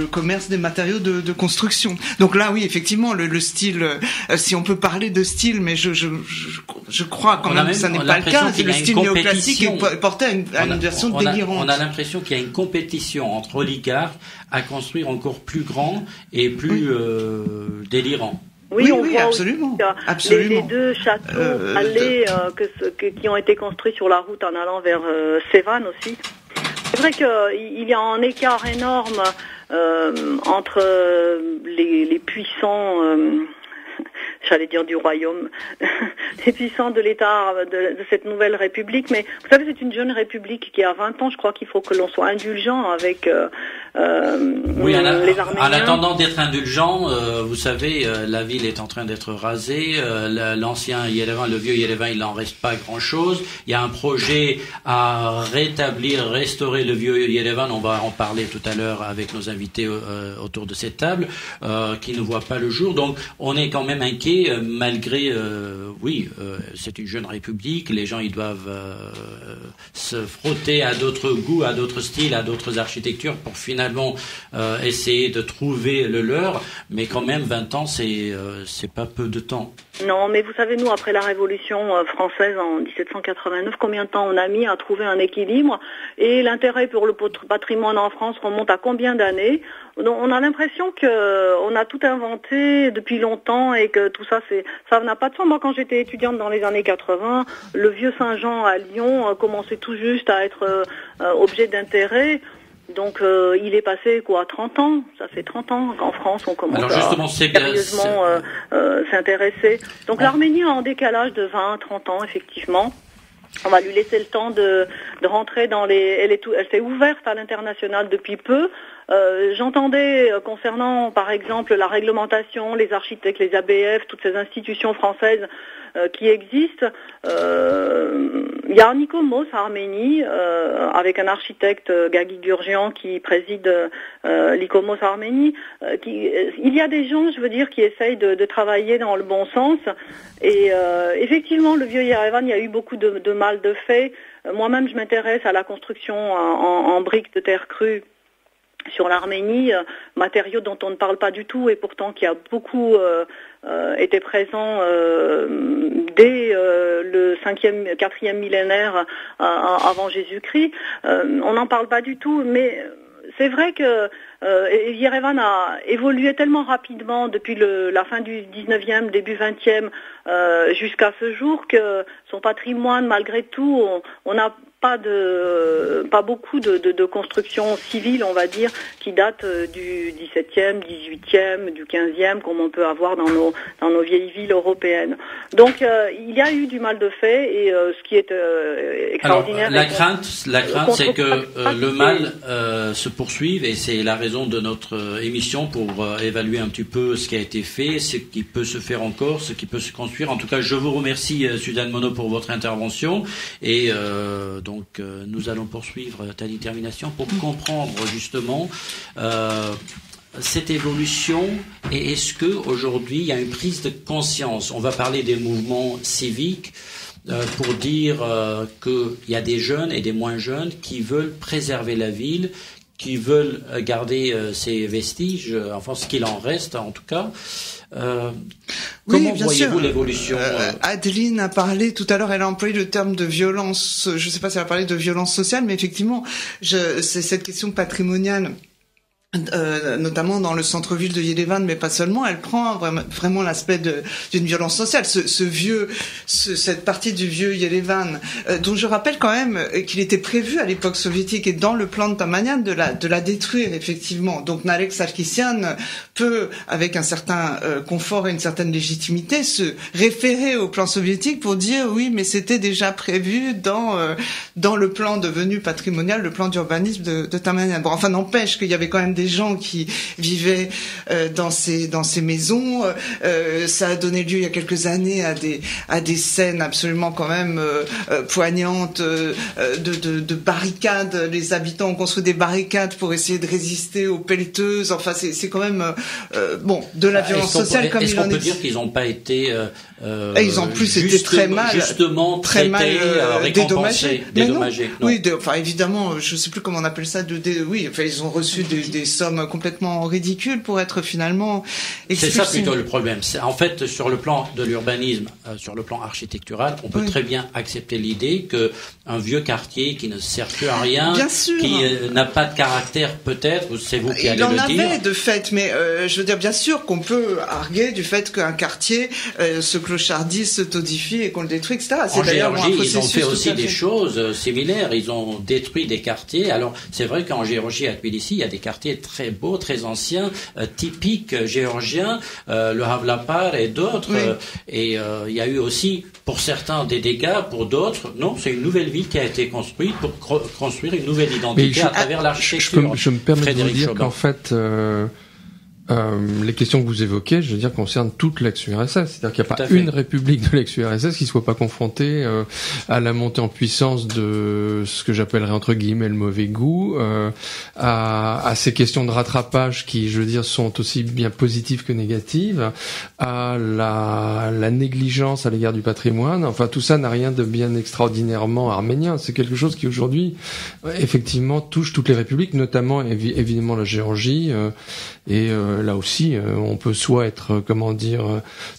commerce des matériaux de construction. Donc là, oui, effectivement, le style, si on peut parler de style, mais je crois quand même que ça n'est pas le cas. Le style néoclassique est porté à une version délirante. On a l'impression qu'il y a une compétition entre oligarques à construire encore plus grand et plus délirant. Oui, on voit absolument. Les deux châteaux qui ont été construits sur la route en allant vers Sevan aussi. C'est vrai qu'il y a un écart énorme entre les puissants, j'allais dire du royaume, les puissants de l'État de cette nouvelle république. Mais vous savez, c'est une jeune république qui a 20 ans. Je crois qu'il faut que l'on soit indulgent avec les Arméniens. En attendant d'être indulgent, vous savez, la ville est en train d'être rasée. L'ancien Yerevan, le vieux Yerevan, il n'en reste pas grand-chose. Il y a un projet à restaurer le vieux Yerevan. On va en parler tout à l'heure avec nos invités autour de cette table, qui ne voient pas le jour. Donc, on est quand même inquiet, malgré, c'est une jeune république. Les gens, ils doivent se frotter à d'autres goûts, à d'autres styles, à d'autres architectures pour finalement essayer de trouver le leur, mais quand même 20 ans c'est pas peu de temps. Non, mais vous savez, nous, après la Révolution française en 1789, combien de temps on a mis à trouver un équilibre, et l'intérêt pour le patrimoine en France remonte à combien d'années? On a l'impression qu'on a tout inventé depuis longtemps et que tout ça, ça n'a pas de sens. Moi, quand j'étais étudiante dans les années 80, le vieux Saint-Jean à Lyon commençait tout juste à être objet d'intérêt. Donc il est passé 30 ans, ça fait 30 ans qu'en France on commence à sérieusement s'intéresser. Donc l'Arménie est en décalage de 20-30 ans effectivement. On va lui laisser le temps de rentrer dans elle s'est ouverte à l'international depuis peu. J'entendais concernant par exemple la réglementation, les architectes, les ABF, toutes ces institutions françaises qui existent. Il y a un Nikomos à Arménie avec un architecte Gagi Gurgian qui préside l'Ikomos à Arménie. Il y a des gens, je veux dire, qui essayent de travailler dans le bon sens. Et effectivement, le vieux Yerevan, il y a eu beaucoup de mal de fait. Moi-même, je m'intéresse à la construction en briques de terre crue sur l'Arménie, matériaux dont on ne parle pas du tout et pourtant qui a beaucoup été présent dès le 5e, 4e millénaire avant Jésus-Christ. On n'en parle pas du tout, mais c'est vrai que Yerevan a évolué tellement rapidement depuis la fin du 19e, début 20e jusqu'à ce jour que son patrimoine, malgré tout, on n'a pas beaucoup de constructions civiles, on va dire, qui datent du 17e, 18e, du 15e, comme on peut avoir dans nos vieilles villes européennes. Donc il y a eu du mal de fait et ce qui est extraordinaire. Alors, la crainte, c'est que le mal se poursuive et c'est la raison de notre émission pour évaluer un petit peu ce qui a été fait, ce qui peut se faire encore, ce qui peut se construire. En tout cas, je vous remercie Suzanne Monod pour votre intervention et donc nous allons poursuivre ta détermination pour comprendre justement cette évolution et est-ce que aujourd'hui il y a une prise de conscience. On va parler des mouvements civiques pour dire qu'il y a des jeunes et des moins jeunes qui veulent préserver la ville, qui veulent garder ces vestiges, enfin ce qu'il en reste en tout cas. Comment voyez-vous l'évolution Adeline a parlé tout à l'heure, elle a employé le terme de violence, je ne sais pas si elle a parlé de violence sociale, mais effectivement, c'est cette question patrimoniale. Notamment dans le centre-ville de Yerevan, mais pas seulement, elle prend vraiment l'aspect d'une violence sociale. Cette partie du vieux Yerevan, dont je rappelle quand même qu'il était prévu à l'époque soviétique et dans le plan de Tamanian de la détruire effectivement. Donc Narek Sarkissian peut, avec un certain confort et une certaine légitimité, se référer au plan soviétique pour dire oui, mais c'était déjà prévu dans le plan devenu patrimonial, le plan d'urbanisme de Tamanian. Bon, enfin n'empêche qu'il y avait quand même des gens qui vivaient dans ces maisons. Ça a donné lieu il y a quelques années à des scènes absolument quand même poignantes de barricades. Les habitants ont construit des barricades pour essayer de résister aux pelleteuses. Enfin, c'est quand même de la violence sociale comme il en est. Est-ce qu'on peut dire qu'ils n'ont pas été ils ont plus été très mal, justement très mal dédommagés. Oui, enfin évidemment, je sais plus comment on appelle ça. Ils ont reçu des sommes complètement ridicules pour être finalement expulsés. C'est ça plutôt le problème. En fait, sur le plan de l'urbanisme, sur le plan architectural, on peut très bien accepter l'idée que un vieux quartier qui ne sert plus à rien, qui n'a pas de caractère peut-être, ou c'est vous qui allez le dire. Il en avait de fait, mais je veux dire bien sûr qu'on peut arguer du fait qu'un quartier se clochardise, se todifie et qu'on le détruit, etc. En Géorgie, ils ont fait aussi des choses similaires. Ils ont détruit des quartiers. Alors, c'est vrai qu'en Géorgie, à Tbilissi, il y a des quartiers très beaux, très anciens, typiques géorgiens, le Havlapar et d'autres. Et il y a eu aussi, pour certains, des dégâts, pour d'autres, non, c'est une nouvelle ville qui a été construite pour construire une nouvelle identité à travers l'architecture. Je me permets de vous dire qu'en fait, les questions que vous évoquez, je veux dire, concernent toute l'ex-URSS. C'est-à-dire qu'il n'y a pas une république de l'ex-URSS qui ne soit pas confrontée à la montée en puissance de ce que j'appellerais entre guillemets le mauvais goût, à ces questions de rattrapage qui, je veux dire, sont aussi bien positives que négatives, à la négligence à l'égard du patrimoine. Enfin, tout ça n'a rien de bien extraordinairement arménien. C'est quelque chose qui aujourd'hui, effectivement, touche toutes les républiques, notamment évidemment la Géorgie. Et là aussi, on peut soit être,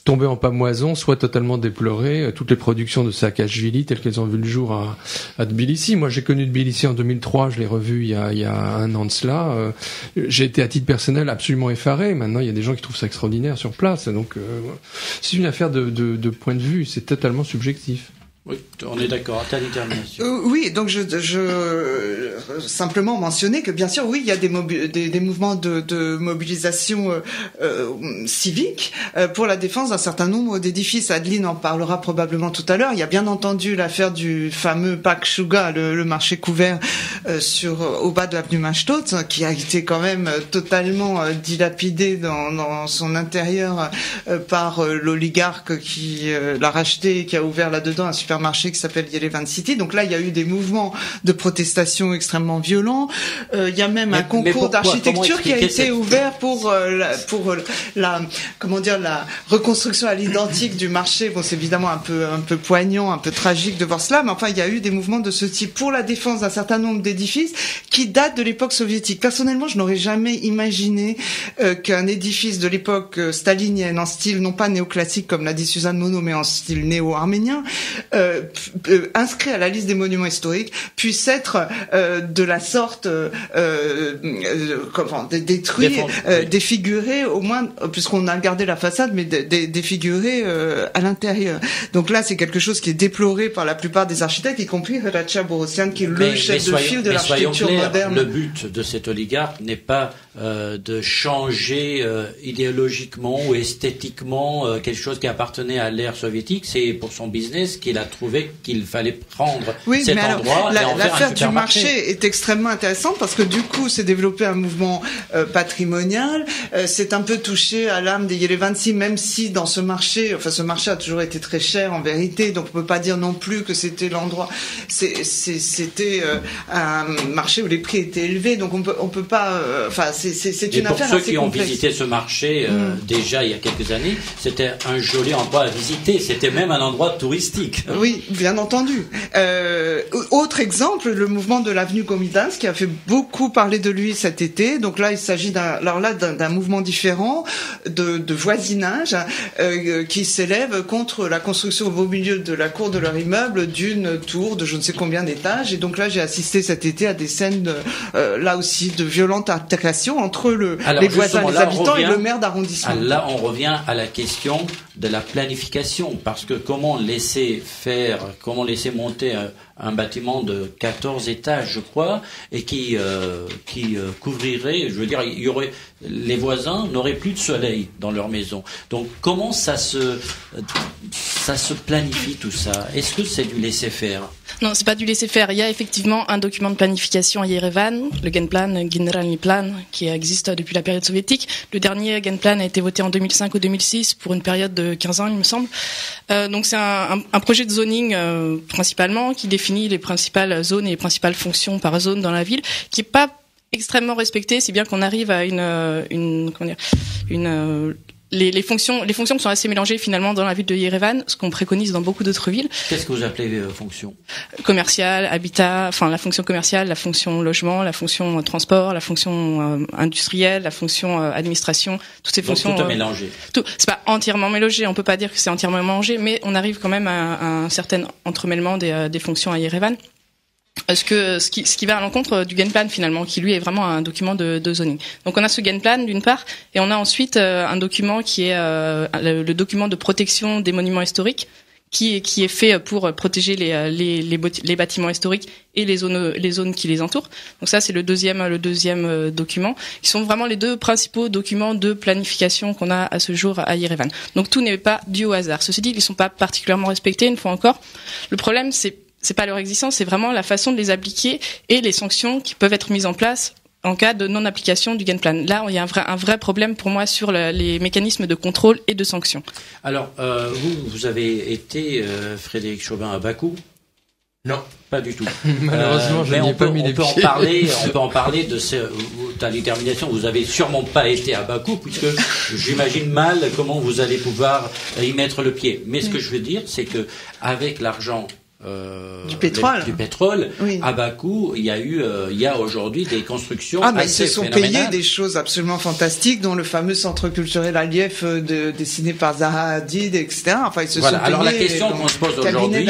tombé en pamoison, soit totalement déplorer toutes les productions de Saakashvili telles qu'elles ont vu le jour à Tbilissi. Moi, j'ai connu Tbilissi en 2003, je l'ai revu il y a un an de cela. J'ai été à titre personnel absolument effaré. Maintenant, il y a des gens qui trouvent ça extraordinaire sur place. Donc, c'est une affaire de point de vue. C'est totalement subjectif. Oui, on est d'accord. À ta détermination. Oui, donc je simplement mentionner que bien sûr, oui, il y a des mouvements de mobilisation civique pour la défense d'un certain nombre d'édifices. Adeline en parlera probablement tout à l'heure. Il y a bien entendu l'affaire du fameux Pakshuga, le marché couvert au bas de l'avenue Mashtot, qui a été quand même totalement dilapidé dans son intérieur par l'oligarque qui l'a racheté et qui a ouvert là-dedans un supermarché qui s'appelle Yerevan City. Donc là, il y a eu des mouvements de protestation extrêmement violents. Il y a même un concours d'architecture qui a été ouvert pour la reconstruction à l'identique du marché. Bon, c'est évidemment un peu poignant, un peu tragique de voir cela, mais enfin, il y a eu des mouvements de ce type pour la défense d'un certain nombre d'édifices qui datent de l'époque soviétique. Personnellement, je n'aurais jamais imaginé qu'un édifice de l'époque stalinienne en style non pas néoclassique comme l'a dit Suzanne Monod, mais en style néo-arménien, inscrit à la liste des monuments historiques, puisse être de la sorte détruit, défiguré, au moins, puisqu'on a gardé la façade, mais défiguré à l'intérieur. Donc là, c'est quelque chose qui est déploré par la plupart des architectes, y compris Hradča Borosian, qui est le chef de file de l'architecture moderne. Le but de cet oligarque n'est pas de changer idéologiquement ou esthétiquement quelque chose qui appartenait à l'ère soviétique. C'est pour son business qu'il a trouvé qu'il fallait prendre cet endroit et en faire un supermarché. L'affaire du marché est extrêmement intéressante parce que du coup, s'est développé un mouvement patrimonial. C'est un peu touché à l'âme des Yerevansi, même si dans ce marché a toujours été très cher en vérité. Donc on peut pas dire non plus que c'était l'endroit. C'était un marché où les prix étaient élevés. Donc on peut pas. C'est une affaire assez complexe. Pour ceux qui ont visité ce marché déjà il y a quelques années, c'était un joli endroit à visiter. C'était même un endroit touristique. Oui, bien entendu. Autre exemple, le mouvement de l'avenue Gomindans, qui a fait beaucoup parler de lui cet été. Donc là, il s'agit d'un mouvement différent de voisinage qui s'élève contre la construction au beau milieu de la cour de leur immeuble d'une tour de je ne sais combien d'étages. Et donc là, j'ai assisté cet été à des scènes là aussi de violentes altercations entre les voisins, les habitants et le maire d'arrondissement. Là, on revient à la question de la planification, parce que comment laisser monter un bâtiment de 14 étages, je crois, et qui couvrirait, je veux dire, les voisins n'auraient plus de soleil dans leur maison. Donc, comment ça se planifie tout ça? Est-ce que c'est du laisser-faire? Non, c'est pas du laisser-faire. Il y a effectivement un document de planification à Yerevan, le Genplan, Generalny Plan, qui existe depuis la période soviétique. Le dernier Genplan a été voté en 2005 ou 2006 pour une période de 15 ans, il me semble. Donc c'est un projet de zoning principalement qui définit les principales zones et les principales fonctions par zone dans la ville, qui est pas extrêmement respecté, si bien qu'on arrive à les fonctions sont assez mélangées finalement dans la ville de Yerevan, ce qu'on préconise dans beaucoup d'autres villes. Qu'est-ce que vous appelez fonction? Commercial, habitat, enfin la fonction commerciale, la fonction logement, la fonction transport, la fonction industrielle, la fonction administration, toutes ces fonctions. Tout est mélangé. C'est pas entièrement mélangé, on peut pas dire que c'est entièrement mélangé, mais on arrive quand même à un certain entremêlement des fonctions à Yerevan. Ce qui va à l'encontre du game plan finalement, qui lui est vraiment un document de zoning. Donc on a ce game plan d'une part, et on a ensuite un document qui est le document de protection des monuments historiques, qui est fait pour protéger les bâtiments historiques et les zones qui les entourent. Donc ça c'est le deuxième document, qui sont vraiment les deux principaux documents de planification qu'on a à ce jour à Yerevan. Donc tout n'est pas dû au hasard. Ceci dit, ils sont pas particulièrement respectés une fois encore. Le problème c'est pas leur existence, c'est vraiment la façon de les appliquer et les sanctions qui peuvent être mises en place en cas de non-application du game plan. Là, il y a un vrai problème pour moi sur les mécanismes de contrôle et de sanctions. Alors, vous avez été, Frédéric Chauvin, à Bakou? Non. Pas du tout. Malheureusement, je n'y ai pas mis les pieds. On peut en parler de ta détermination. Vous avez sûrement pas été à Bakou, puisque j'imagine mal comment vous allez pouvoir y mettre le pied. Mais ce que je veux dire, c'est que avec l'argent du pétrole, oui. À Bakou, il y a aujourd'hui des constructions mais assez ils se sont phénoménales. payés des choses absolument fantastiques, dont le fameux centre culturel Alief dessiné par Zaha Hadid, etc. Enfin, ils se sont payés. Alors la question qu'on se pose aujourd'hui,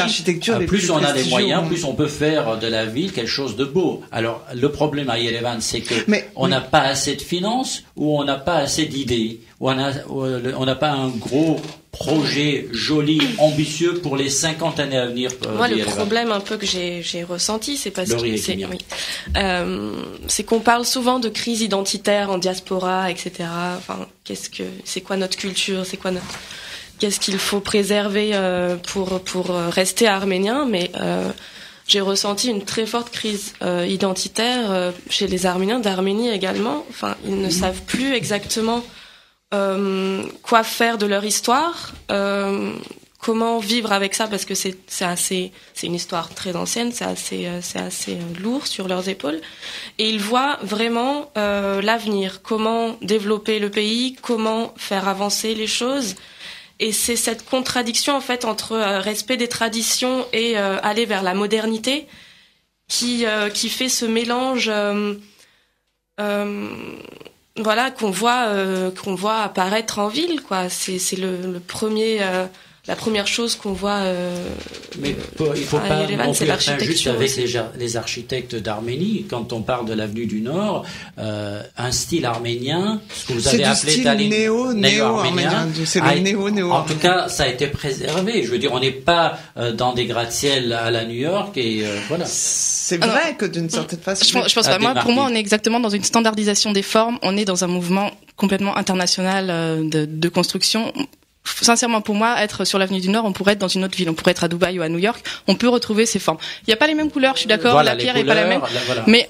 plus on a des moyens, plus on peut faire de la ville quelque chose de beau. Alors le problème à Yerevan, c'est que on n'a pas assez de finances ou on n'a pas assez d'idées ou on n'a pas un gros projet joli, ambitieux pour les 50 années à venir. Moi, le problème un peu que j'ai ressenti, c'est parce que c'est qu'on parle souvent de crise identitaire en diaspora, etc. Enfin, c'est quoi notre culture, qu'est-ce qu'il faut préserver pour rester arménien, mais j'ai ressenti une très forte crise identitaire chez les Arméniens d'Arménie également. Enfin, ils ne savent plus exactement quoi faire de leur histoire, comment vivre avec ça, parce que c'est une histoire très ancienne, c'est assez lourd sur leurs épaules, et ils voient vraiment l'avenir, comment développer le pays, comment faire avancer les choses, et c'est cette contradiction en fait entre respect des traditions et aller vers la modernité qui fait ce mélange voilà qu'on voit apparaître en ville, quoi. C'est le premier la première chose qu'on voit mais il faut pas non plus être injuste avec les architectes d'Arménie. Quand on parle de l'avenue du Nord, un style arménien, ce que vous avez appelé néo-arménien, c'est le néo. En tout cas, ça a été préservé. Je veux dire, on n'est pas dans des gratte-ciel à la New York et voilà. C'est vrai que d'une certaine façon. Je pense pas. Pour moi, on est exactement dans une standardisation des formes. On est dans un mouvement complètement international de construction. Sincèrement, pour moi, être sur l'avenue du Nord, on pourrait être dans une autre ville. On pourrait être à Dubaï ou à New York. On peut retrouver ces formes. Il n'y a pas les mêmes couleurs, je suis d'accord. Voilà, la pierre n'est pas la même. Mais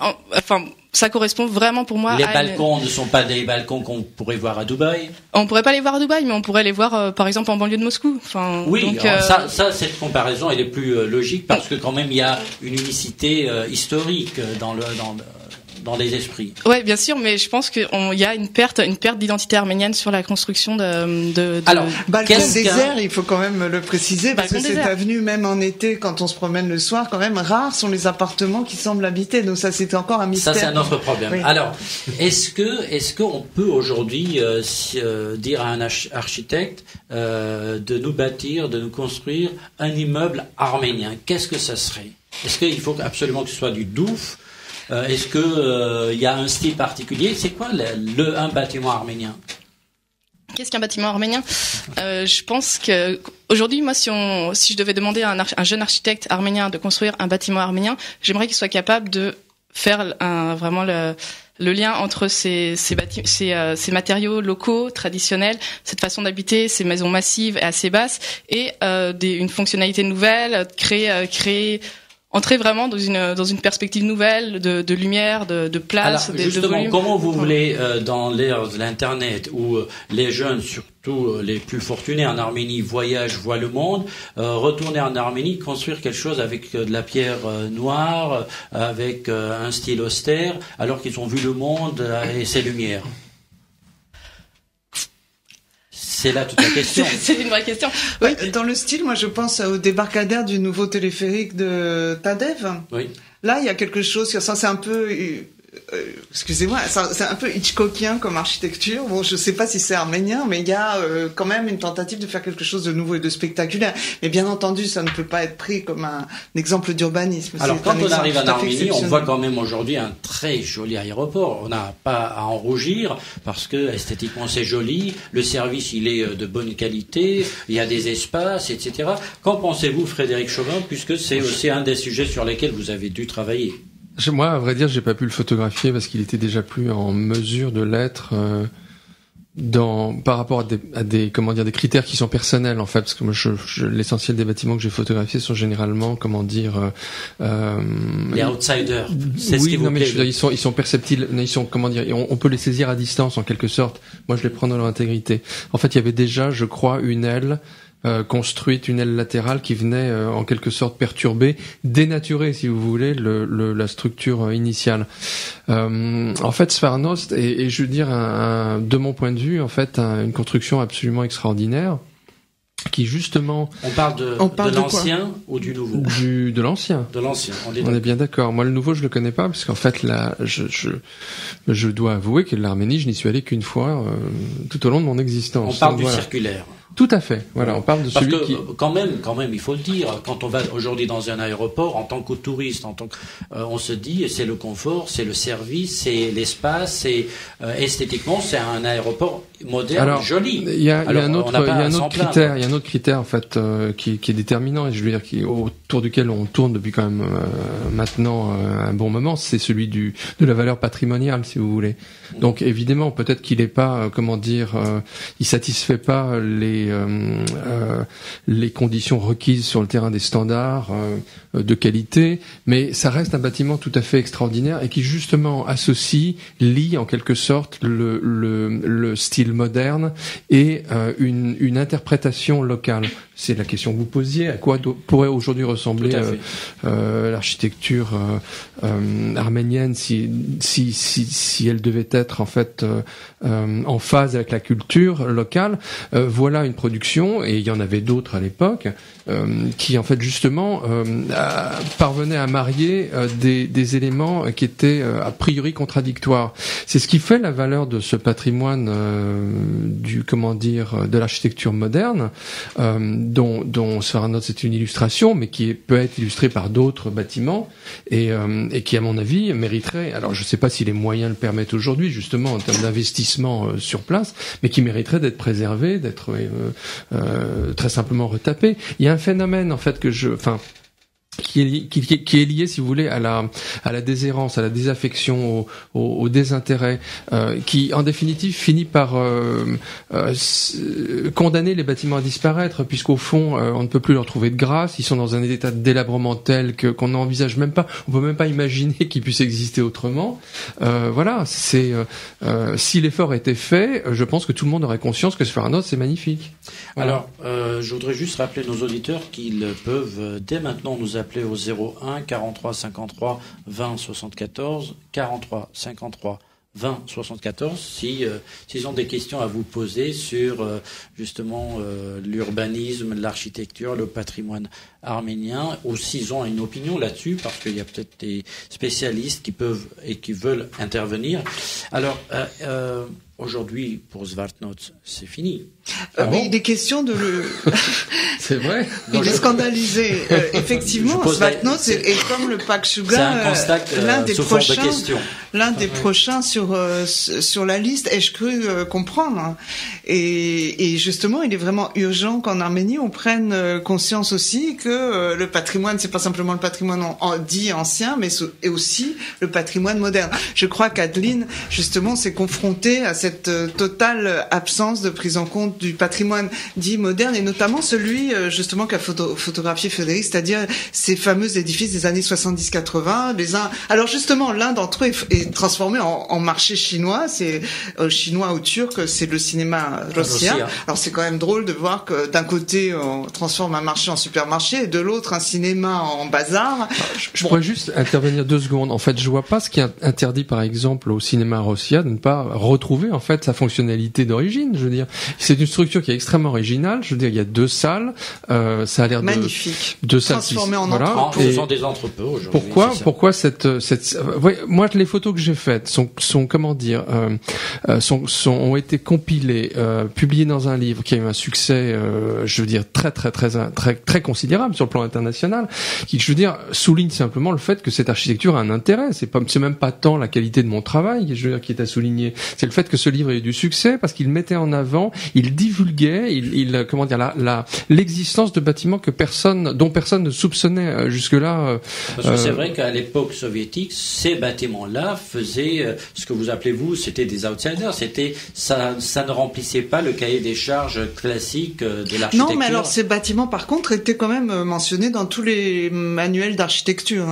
ça correspond vraiment pour moi. Les balcons ne sont pas des balcons qu'on pourrait voir à Dubaï. On pourrait pas les voir à Dubaï, mais on pourrait les voir, par exemple, en banlieue de Moscou. Enfin, oui, donc, ça, cette comparaison, elle est plus logique parce que quand même, il y a une unicité historique dans les esprits. Ouais, bien sûr, mais je pense qu'il y a une perte d'identité arménienne sur la construction Alors, balcon désert, il faut quand même le préciser, parce que cette avenue, même en été, quand on se promène le soir, quand même, rares sont les appartements qui semblent habités. Donc ça, c'est encore un mystère. Ça, c'est un autre problème. Oui. Alors, est-ce qu'on peut aujourd'hui dire à un architecte de nous bâtir, de nous construire un immeuble arménien? Qu'est-ce que ça serait? Est-ce qu'il faut absolument que ce soit du douf? Est-ce que y a un style particulier? C'est quoi un bâtiment arménien? Qu'est-ce qu'un bâtiment arménien? Je pense que aujourd'hui, moi, si je devais demander à un jeune architecte arménien de construire un bâtiment arménien, j'aimerais qu'il soit capable de faire vraiment le lien entre ces matériaux locaux, traditionnels, cette façon d'habiter, ces maisons massives et assez basses, et une fonctionnalité nouvelle, créer entrer vraiment dans une perspective nouvelle de lumière, de place, alors, justement, de volume. Comment vous voulez, dans l'ère de l'Internet, où les jeunes, surtout les plus fortunés en Arménie, voyagent, voient le monde, retourner en Arménie, construire quelque chose avec de la pierre noire, avec un style austère, alors qu'ils ont vu le monde et ses lumières? C'est là toute la question. C'est une vraie question. Oui. Dans le style, moi je pense au débarcadère du nouveau téléphérique de Tadev. Oui. Là, il y a quelque chose, ça c'est un peu... excusez-moi, c'est un peu Hitchcockien comme architecture. Bon, je sais pas si c'est arménien, mais il y a quand même une tentative de faire quelque chose de nouveau et de spectaculaire. Mais bien entendu, ça ne peut pas être pris comme un exemple d'urbanisme. Alors, quand on arrive en Arménie, on voit quand même aujourd'hui un très joli aéroport. On n'a pas à en rougir parce que esthétiquement c'est joli. Le service, il est de bonne qualité. Il y a des espaces, etc. Qu'en pensez-vous, Frédéric Chauvin, puisque c'est aussi un des sujets sur lesquels vous avez dû travailler? Moi, à vrai dire, j'ai pas pu le photographier parce qu'il était déjà plus en mesure de l'être par rapport à des des critères qui sont personnels en fait, parce que moi, l'essentiel des bâtiments que j'ai photographiés sont généralement les outsiders. C'est ce qui vous plaît. Ils sont perceptibles, ils sont on peut les saisir à distance en quelque sorte. Moi, je les prends dans leur intégrité. En fait, il y avait déjà, je crois, une aile construite, une aile latérale qui venait en quelque sorte perturber, dénaturer, si vous voulez, la structure initiale. En fait, Svarnost est, je veux dire, de mon point de vue, en fait, une construction absolument extraordinaire. Qui justement... On parle de l'ancien ou du nouveau? De l'ancien. De l'ancien. On est bien d'accord. Moi, le nouveau, je le connais pas, parce qu'en fait, là, je dois avouer que l'Arménie, je n'y suis allé qu'une fois tout au long de mon existence. On parle du circulaire. Tout à fait. Voilà, on parle de parce celui que, qui... quand même, il faut le dire, quand on va aujourd'hui dans un aéroport, en tant que touriste, on se dit, c'est le confort, c'est le service, c'est l'espace, c'est esthétiquement, c'est un aéroport moderne, alors, joli. Il y a un autre critère en fait qui est déterminant et je veux dire autour duquel on tourne depuis quand même maintenant un bon moment, c'est celui de la valeur patrimoniale, si vous voulez. Donc évidemment, peut-être qu'il est pas il satisfait pas les conditions requises sur le terrain des standards de qualité, mais ça reste un bâtiment tout à fait extraordinaire et qui justement lie en quelque sorte le style moderne et une interprétation locale. C'est la question que vous posiez. À quoi pourrait aujourd'hui ressembler l'architecture arménienne si elle devait être en fait en phase avec la culture locale? Voilà une production, et il y en avait d'autres à l'époque, qui en fait justement parvenait à marier des éléments qui étaient a priori contradictoires. C'est ce qui fait la valeur de ce patrimoine de l'architecture moderne, dont Svarnost c'est une illustration, mais qui peut être illustrée par d'autres bâtiments et qui à mon avis mériterait. Alors je ne sais pas si les moyens le permettent aujourd'hui, justement en termes d'investissement sur place, mais qui mériterait d'être préservé, d'être très simplement retapé. Il y a un phénomène en fait qui est lié, si vous voulez, à la déshérence, à la désaffection, au désintérêt, qui en définitive finit par condamner les bâtiments à disparaître, puisqu'au fond on ne peut plus leur trouver de grâce. Ils sont dans un état de délabrement tel qu'on n'envisage même pas, on peut même pas imaginer qu'ils puissent exister autrement. Voilà, si l'effort était fait, je pense que tout le monde aurait conscience que Svarnost c'est magnifique. Voilà. Alors, je voudrais juste rappeler nos auditeurs qu'ils peuvent dès maintenant nous appeler au 01 43 53 20 74 43 53 20 74 s'ils ont des questions à vous poser sur justement l'urbanisme, l'architecture, le patrimoine arménien, ou s'ils ont une opinion là-dessus, parce qu'il y a peut-être des spécialistes qui peuvent et qui veulent intervenir. Alors aujourd'hui, pour Svarnost, c'est fini. Mais des questions de le... C'est vrai. Il est scandalisé. Effectivement, Svarnost est comme le Paksuga, l'un des prochains sur la liste, ai-je cru comprendre. Et justement, il est vraiment urgent qu'en Arménie, on prenne conscience aussi que le patrimoine, c'est pas simplement le patrimoine dit ancien, mais aussi le patrimoine moderne. Je crois qu'Adeline, justement, s'est confrontée à cette totale absence de prise en compte du patrimoine dit moderne, et notamment celui justement qu'a photographié Frédéric, c'est-à-dire ces fameux édifices des années 70-80. Alors justement, l'un d'entre eux est transformé en marché chinois, c'est chinois ou turc, c'est le cinéma Rossiya. Alors c'est quand même drôle de voir que d'un côté on transforme un marché en supermarché et de l'autre un cinéma en bazar. Je pourrais juste intervenir 2 secondes. En fait, je vois pas ce qui est interdit par exemple au cinéma Rossiya de ne pas retrouver en fait sa fonctionnalité d'origine. Je veux dire, c'est une structure qui est extrêmement originale. Je veux dire, il y a 2 salles. Ça a l'air magnifique. De salles transformées en voilà. entrepôts. Ce sont des entrepôts aujourd'hui. Pourquoi cette ouais, moi les photos que j'ai faites sont comment dire ont été compilées, publiées dans un livre qui a eu un succès, je veux dire très considérable sur le plan international, qui, je veux dire, souligne simplement le fait que cette architecture a un intérêt. C'est même pas tant la qualité de mon travail, je veux dire, qui est à souligner. C'est le fait que ce livre ait eu du succès parce qu'il mettait en avant, il divulguait, il comment dire l'existence de bâtiments dont personne ne soupçonnait jusque-là. Parce que c'est vrai qu'à l'époque soviétique, ces bâtiments-là faisaient ce que vous appelez vous, c'était des outsiders. Ça ne remplissait pas le cahier des charges classique de l'architecture. Non, mais alors ces bâtiments, par contre, étaient quand même mentionnés dans tous les manuels d'architecture,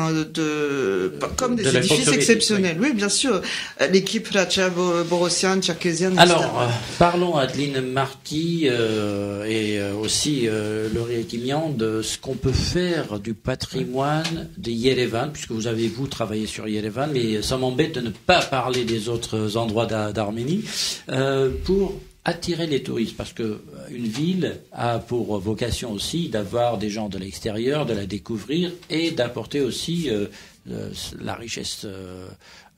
comme des édifices exceptionnels. Oui, bien sûr. L'équipe Racha, Borossian, Tcherkézian. Alors, parlons Adeline Marty et aussi Laurie Ekimian de ce qu'on peut faire du patrimoine de Yerevan, puisque vous avez travaillé sur Yerevan, mais ça m'embête de ne pas parler des autres endroits d'Arménie, pour attirer les touristes, parce que une ville a pour vocation aussi d'avoir des gens de l'extérieur, de la découvrir et d'apporter aussi la richesse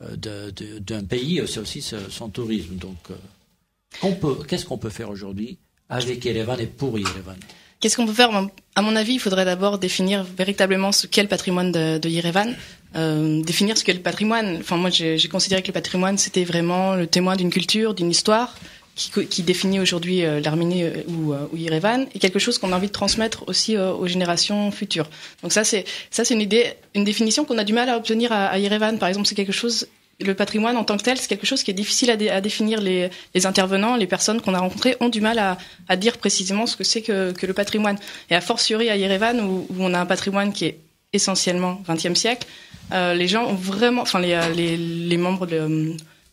d'un pays, c'est aussi son tourisme. Donc, qu'est-ce qu'on peut faire aujourd'hui avec Yerevan et pour Yerevan? Qu'est-ce qu'on peut faire? À mon avis, il faudrait d'abord définir véritablement ce qu'est le patrimoine de Yerevan. Définir ce qu'est le patrimoine. Enfin, moi, j'ai considéré que le patrimoine, c'était vraiment le témoin d'une culture, d'une histoire, qui définit aujourd'hui l'Arménie ou Yerevan, et quelque chose qu'on a envie de transmettre aussi aux générations futures. Donc ça c'est une définition qu'on a du mal à obtenir à Yerevan. Par exemple, c'est quelque chose, le patrimoine en tant que tel, c'est quelque chose qui est difficile à définir. Les intervenants, les personnes qu'on a rencontrées ont du mal à dire précisément ce que c'est que le patrimoine. Et a fortiori à Yerevan, où on a un patrimoine qui est essentiellement 20e siècle, les gens ont vraiment, enfin les membres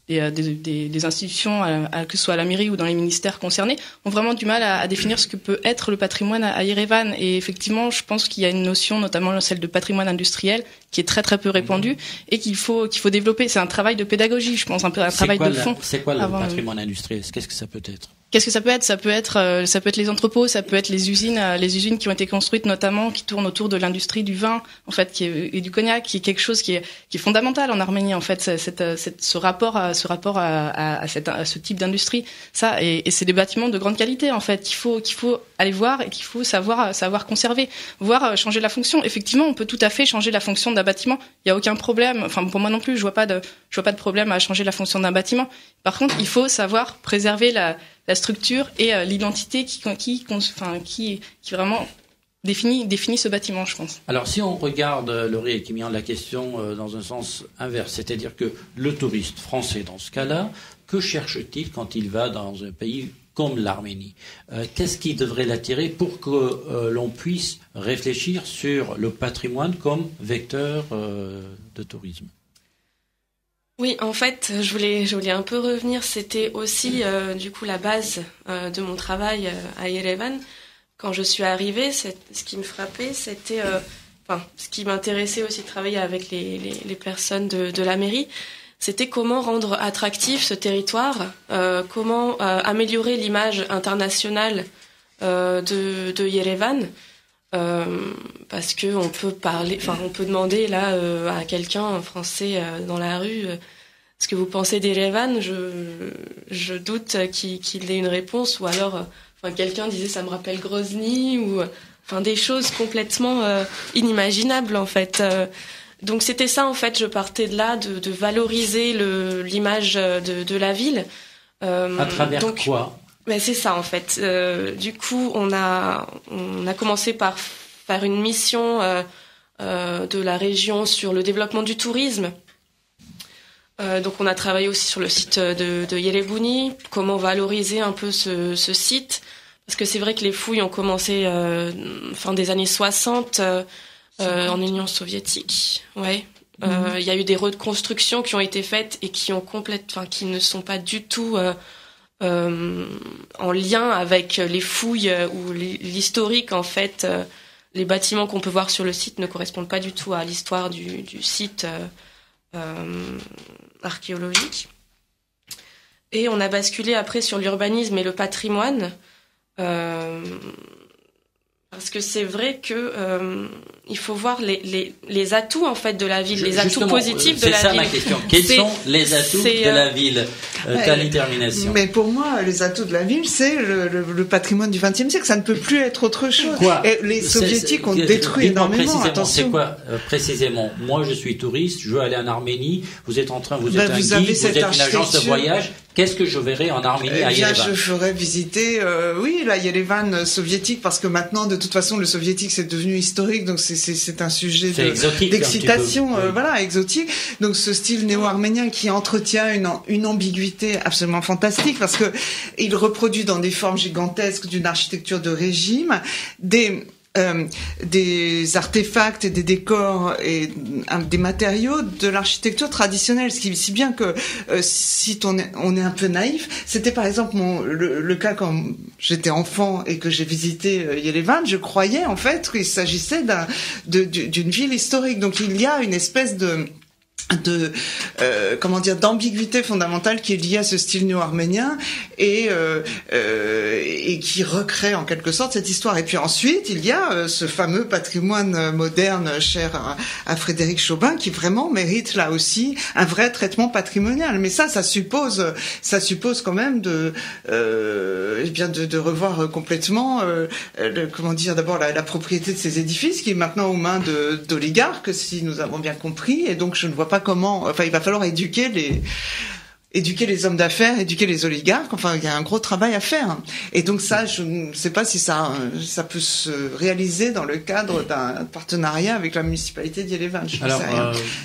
des institutions, que ce soit à la mairie ou dans les ministères concernés, ont vraiment du mal à définir ce que peut être le patrimoine à Yerevan. Et effectivement, je pense qu'il y a une notion, notamment celle de patrimoine industriel, qui est très très peu répandue et qu'il faut développer. C'est un travail de pédagogie, je pense, un travail de fond. C'est quoi le patrimoine industriel? Qu'est-ce que ça peut être? Qu'est-ce que ça peut être? Ça peut être les entrepôts, ça peut être les usines qui ont été construites notamment, qui tournent autour de l'industrie du vin, en fait, et du cognac, qui est quelque chose qui est fondamental en Arménie, en fait, ce rapport à ce type d'industrie. Ça, et c'est des bâtiments de grande qualité, en fait, qu'il faut aller voir et qu'il faut savoir conserver, voire changer la fonction. Effectivement, on peut tout à fait changer la fonction d'un bâtiment. Il y a aucun problème. Enfin, pour moi non plus, je vois pas de problème à changer la fonction d'un bâtiment. Par contre, il faut savoir préserver la structure et l'identité qui vraiment définit ce bâtiment, je pense. Alors, si on regarde, Laurie Ekimian, la question dans un sens inverse, c'est-à-dire que le touriste français, dans ce cas-là, que cherche-t-il quand il va dans un pays comme l'Arménie? Qu'est-ce qui devrait l'attirer pour que l'on puisse réfléchir sur le patrimoine comme vecteur de tourisme? Oui, en fait, je voulais un peu revenir. C'était aussi du coup la base de mon travail à Yerevan. Quand je suis arrivée, ce qui me frappait, c'était, ce qui m'intéressait aussi de travailler avec les personnes de la mairie, c'était comment rendre attractif ce territoire, comment améliorer l'image internationale de Yerevan. Parce que on peut demander là à quelqu'un, un Français dans la rue, ce que vous pensez d'Yerevan. Je doute qu'il ait une réponse, ou alors quelqu'un disait ça me rappelle Grozny, ou des choses complètement inimaginables en fait. Donc c'était ça en fait, je partais de là, de valoriser l'image de la ville. À travers quoi? Ben c'est ça en fait. Du coup, on a commencé par faire une mission de la région sur le développement du tourisme. Donc on a travaillé aussi sur le site de Yerebuni, comment valoriser un peu ce site, parce que c'est vrai que les fouilles ont commencé fin des années 60 en Union soviétique. Ouais. Il y a eu des reconstructions qui ont été faites et qui ne sont pas du tout en lien avec les fouilles ou l'historique en fait. Les bâtiments qu'on peut voir sur le site ne correspondent pas du tout à l'histoire du site archéologique. Et on a basculé après sur l'urbanisme et le patrimoine. Parce que c'est vrai que il faut voir les atouts en fait de la ville, les atouts positifs de la ville. C'est ça ma question. Quels sont les atouts de la ville? Telle termination. Mais pour moi, les atouts de la ville, c'est le patrimoine du XXe siècle. Ça ne peut plus être autre chose. Quoi? Et les soviétiques ont détruit énormément. C'est quoi précisément? Moi, je suis touriste, je veux aller en Arménie. Vous êtes un guide, vous êtes une agence de voyage. Qu'est-ce que je verrai en Arménie à Yerevan? Je ferais visiter, la Yerevan soviétique, parce que maintenant, de toute façon, le soviétique c'est devenu historique, donc c'est un sujet d'excitation, exotique. Donc ce style néo-arménien qui entretient une ambiguïté absolument fantastique, parce que il reproduit dans des formes gigantesques d'une architecture de régime des artefacts et des décors et des matériaux de l'architecture traditionnelle, si bien que si on est un peu naïf, c'était par exemple le cas quand j'étais enfant et que j'ai visité Yerevan, je croyais en fait qu'il s'agissait d'une ville historique. Donc il y a une espèce d'ambiguïté fondamentale qui est liée à ce style néo-arménien et qui recrée en quelque sorte cette histoire. Et puis ensuite, il y a ce fameux patrimoine moderne cher à Frédéric Chopin qui vraiment mérite là aussi un vrai traitement patrimonial. Mais ça suppose quand même de revoir complètement d'abord la propriété de ces édifices qui est maintenant aux mains d'oligarques, si nous avons bien compris. Et donc je ne vois pas comment, il va falloir éduquer les hommes d'affaires, éduquer les oligarques. Enfin, il y a un gros travail à faire. Et donc ça, je ne sais pas si ça peut se réaliser dans le cadre d'un partenariat avec la municipalité d'Yerevan. Alors,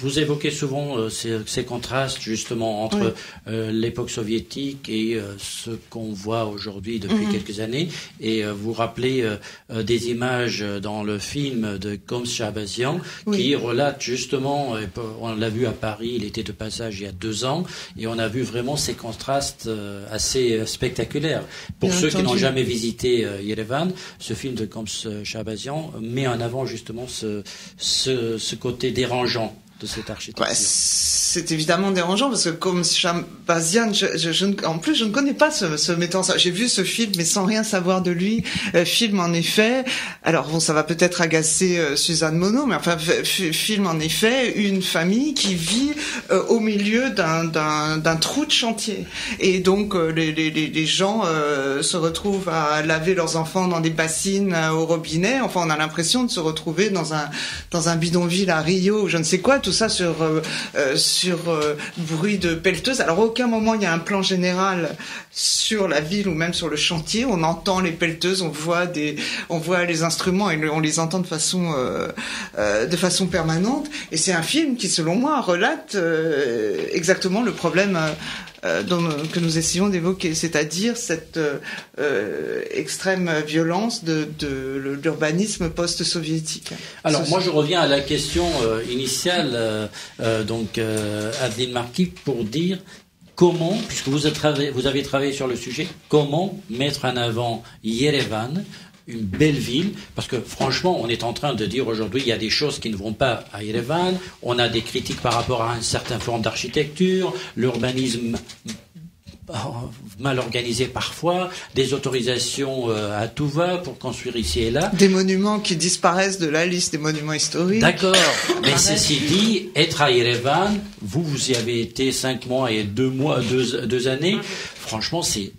vous évoquez souvent ces contrastes justement entre l'époque soviétique et ce qu'on voit aujourd'hui depuis quelques années. Et vous rappelez des images dans le film de Combs Shabazian qui relate justement, on l'a vu à Paris, il était de passage il y a 2 ans, et on a vu vraiment ces contrastes assez spectaculaires. Pour ceux qui n'ont jamais visité Yerevan, ce film de Combs Shabazian met en avant justement ce côté dérangeant de cette architecture. C'est évidemment dérangeant parce que comme Shabazian, en plus je ne connais pas ce metteur en scène. J'ai vu ce film mais sans rien savoir de lui. Film en effet. Alors bon, ça va peut-être agacer Suzanne Monod, mais enfin film en effet une famille qui vit au milieu d'un trou de chantier et donc les gens se retrouvent à laver leurs enfants dans des bassines au robinet. Enfin, on a l'impression de se retrouver dans un bidonville à Rio ou je ne sais quoi. Tout ça sur bruit de pelleteuse. Alors, à aucun moment, il y a un plan général sur la ville ou même sur le chantier. On entend les pelleteuses, on voit les instruments et on les entend de façon permanente. Et c'est un film qui, selon moi, relate exactement le problème que nous essayons d'évoquer, c'est-à-dire cette extrême violence de l'urbanisme post-soviétique. Alors moi je reviens à la question initiale, Adeline Marquis, pour dire comment, puisque vous avez travaillé sur le sujet, comment mettre en avant Yerevan, une belle ville, parce que franchement, on est en train de dire aujourd'hui, il y a des choses qui ne vont pas à Yerevan, on a des critiques par rapport à une certaine forme d'architecture, l'urbanisme mal organisé parfois, des autorisations à tout va pour construire ici et là. Des monuments qui disparaissent de la liste des monuments historiques. D'accord, mais ceci dit, être à Yerevan, vous y avez été 5 mois et 2 années, franchement c'est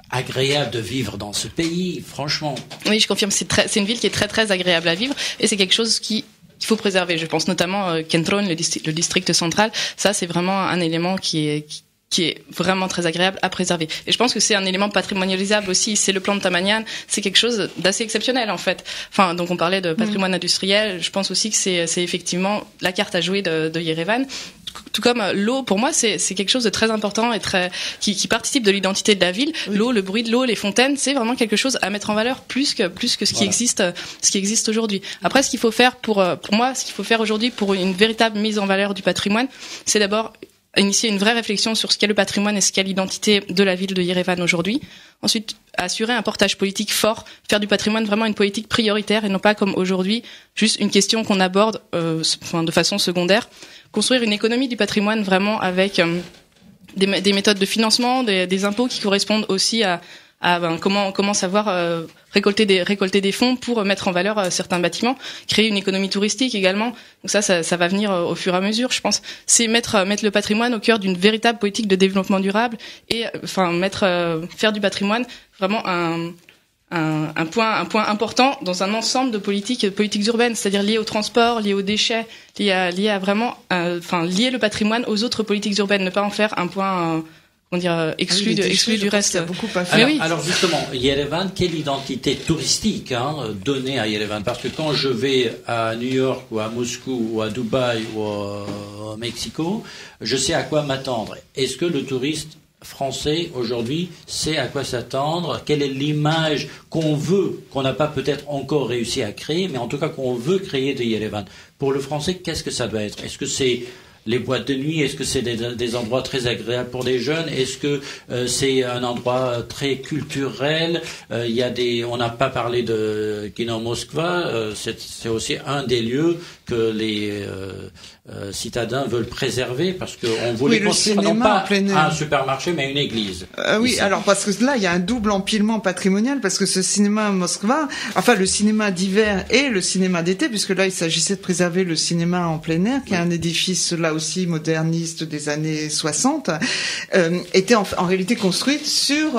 agréable de vivre dans ce pays, franchement. Oui, je confirme, c'est une ville qui est très très agréable à vivre et c'est quelque chose qu'il faut préserver. Je pense notamment Kentron, le district central, ça c'est vraiment un élément qui est vraiment très agréable à préserver. Et je pense que c'est un élément patrimonialisable aussi. C'est le plan de Tamanian, c'est quelque chose d'assez exceptionnel en fait. Enfin, donc on parlait de patrimoine industriel. Je pense aussi que c'est effectivement la carte à jouer de Yerevan. Tout comme l'eau, pour moi, c'est quelque chose de très important et qui participe de l'identité de la ville. Oui. L'eau, le bruit de l'eau, les fontaines, c'est vraiment quelque chose à mettre en valeur plus que ce qui existe aujourd'hui. Après, ce qu'il faut faire pour moi, ce qu'il faut faire aujourd'hui pour une véritable mise en valeur du patrimoine, c'est d'abord initier une vraie réflexion sur ce qu'est le patrimoine et ce qu'est l'identité de la ville de Yerevan aujourd'hui. Ensuite, assurer un portage politique fort, faire du patrimoine vraiment une politique prioritaire et non pas comme aujourd'hui, juste une question qu'on aborde de façon secondaire. Construire une économie du patrimoine vraiment avec des méthodes de financement, des impôts qui correspondent aussi à comment savoir récolter des fonds pour mettre en valeur certains bâtiments, créer une économie touristique également. Donc ça va venir au fur et à mesure, je pense. C'est mettre le patrimoine au cœur d'une véritable politique de développement durable et faire du patrimoine vraiment un point important dans un ensemble de politiques urbaines, c'est-à-dire liées au transport, liées aux déchets, liées à vraiment lier le patrimoine aux autres politiques urbaines, ne pas en faire un point exclu du reste. Alors justement, Yerevan, quelle identité touristique donnée à Yerevan? Parce que quand je vais à New York ou à Moscou ou à Dubaï ou au Mexico, je sais à quoi m'attendre. Est-ce que le touriste français aujourd'hui sait à quoi s'attendre? Quelle est l'image qu'on n'a pas peut-être encore réussi à créer, mais en tout cas qu'on veut créer de Yerevan? Pour le français, qu'est-ce que ça doit être? Est-ce que c'est les boîtes de nuit? Est-ce que c'est des endroits très agréables pour des jeunes? Est-ce que c'est un endroit très culturel? On n'a pas parlé de Kino Moskva. C'est aussi un des lieux que les citadins veulent préserver parce qu'on voulait construire non pas un supermarché mais une église. Oui, alors parce que là il y a un double empilement patrimonial parce que ce cinéma Moskva, enfin le cinéma d'hiver et le cinéma d'été, puisque là il s'agissait de préserver le cinéma en plein air, qui est un édifice là aussi moderniste des années 60, était en réalité construite sur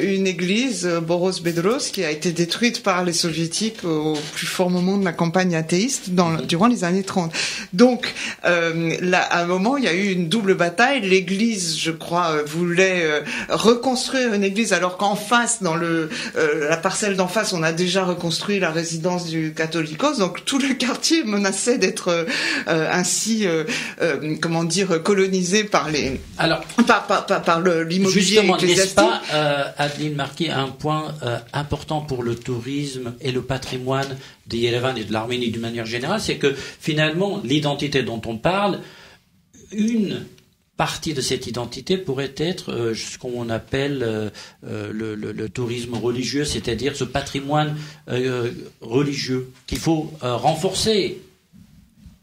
une église Boros Bedros qui a été détruite par les soviétiques au plus fort moment de la campagne athéiste durant les années 30. Donc là, à un moment, il y a eu une double bataille. L'église, je crois, voulait reconstruire une église, alors qu'en face, dans la parcelle d'en face, on a déjà reconstruit la résidence du Catholicos. Donc tout le quartier menaçait d'être ainsi, colonisé par l'immobilier ecclésiastique. N'est-ce pas, Adeline Marquis, un point important pour le tourisme et le patrimoine de Yerevan et de l'Arménie d'une manière générale, c'est que finalement l'identité dont on parle, une partie de cette identité pourrait être ce qu'on appelle le tourisme religieux, c'est-à-dire ce patrimoine religieux qu'il faut renforcer.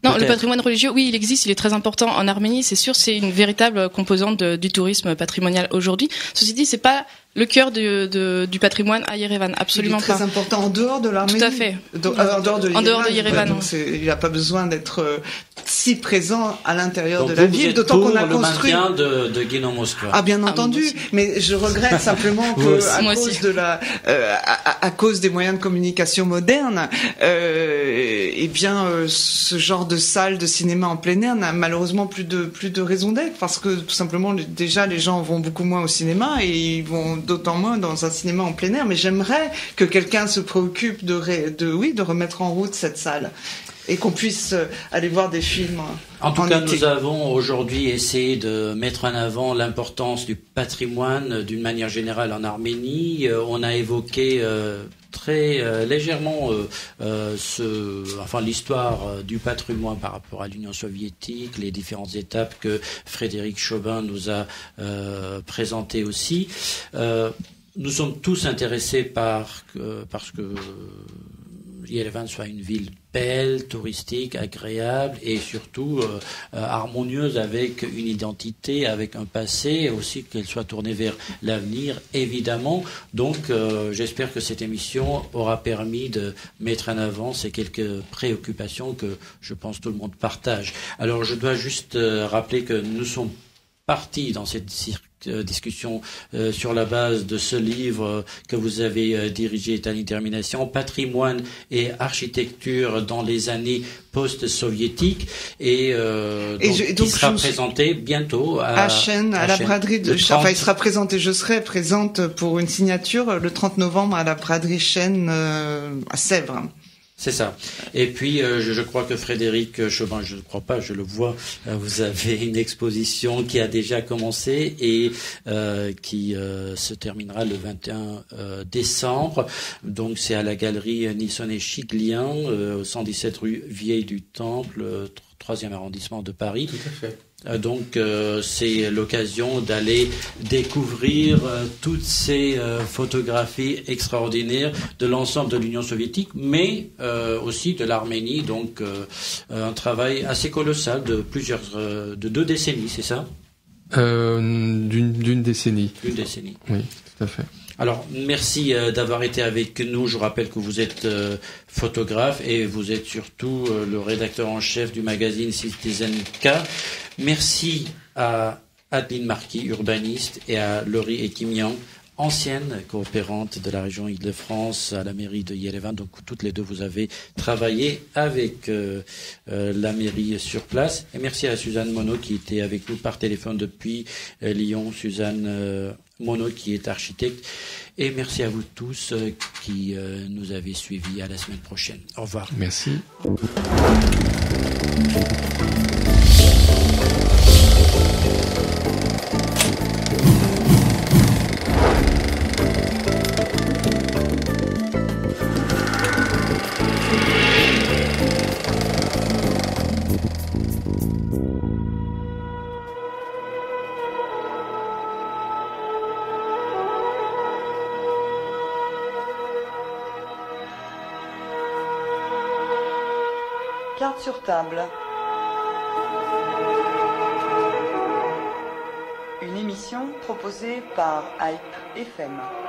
Non, peut-être. Le patrimoine religieux, oui, il existe, il est très important en Arménie, c'est sûr, c'est une véritable composante du tourisme patrimonial aujourd'hui. Ceci dit, c'est pas le cœur du patrimoine à Yerevan, absolument pas. Il est très important en dehors de l'Arménie. Tout à fait. En dehors de Yerevan. Donc il n'a pas besoin d'être si présent à l'intérieur de la ville, d'autant qu'on a construit. Le maintien de Kino Moskva. Ah, bien entendu, mais je regrette simplement que à cause des moyens de communication modernes, ce genre de salle de cinéma en plein air n'a malheureusement plus de raison d'être, parce que tout simplement déjà les gens vont beaucoup moins au cinéma et ils vont d'autant moins dans un cinéma en plein air. Mais j'aimerais que quelqu'un se préoccupe de remettre en route cette salle et qu'on puisse aller voir des films. En tout cas, nous avons aujourd'hui essayé de mettre en avant l'importance du patrimoine d'une manière générale en Arménie. On a évoqué très légèrement l'histoire du patrimoine par rapport à l'Union soviétique, les différentes étapes que Frédéric Chobin nous a présentées aussi. Nous sommes tous intéressés parce que Yerevan soit une ville belle, touristique, agréable et surtout harmonieuse, avec une identité, avec un passé, et aussi qu'elle soit tournée vers l'avenir, évidemment. Donc j'espère que cette émission aura permis de mettre en avant ces quelques préoccupations que je pense tout le monde partage. Alors je dois juste rappeler que nous sommes partis dans cette discussion sur la base de ce livre que vous avez dirigé, Tani Termination, Patrimoine et architecture dans les années post-soviétiques, et qui sera présenté bientôt à Chênes, à la braderie il sera présenté, je serai présente pour une signature le 30 novembre à la braderie Chênes à Sèvres. C'est ça. Et puis, je crois que Frédéric Chobin, je ne crois pas, je le vois, vous avez une exposition qui a déjà commencé et qui se terminera le 21 décembre. Donc, c'est à la galerie Nisson-et-Chiglien, au 117 rue Vieille du Temple, 3e arrondissement de Paris. Tout à fait. Donc c'est l'occasion d'aller découvrir toutes ces photographies extraordinaires de l'ensemble de l'Union soviétique, mais aussi de l'Arménie. Donc un travail assez colossal de 2 décennies, c'est ça ? D'une décennie. Une décennie. Oui, tout à fait. Alors, merci d'avoir été avec nous. Je rappelle que vous êtes photographe et vous êtes surtout le rédacteur en chef du magazine Citizen K. Merci à Adeline Marquis, urbaniste, et à Laurie Ekimian, ancienne coopérante de la région Île-de-France à la mairie de Yerevan. Donc, toutes les deux, vous avez travaillé avec la mairie sur place. Et merci à Suzanne Monod qui était avec nous par téléphone depuis Lyon. Suzanne Monod qui est architecte. Et merci à vous tous qui nous avez suivis. À la semaine prochaine. Au revoir. Merci. Carte sur table. Une émission proposée par Hype FM.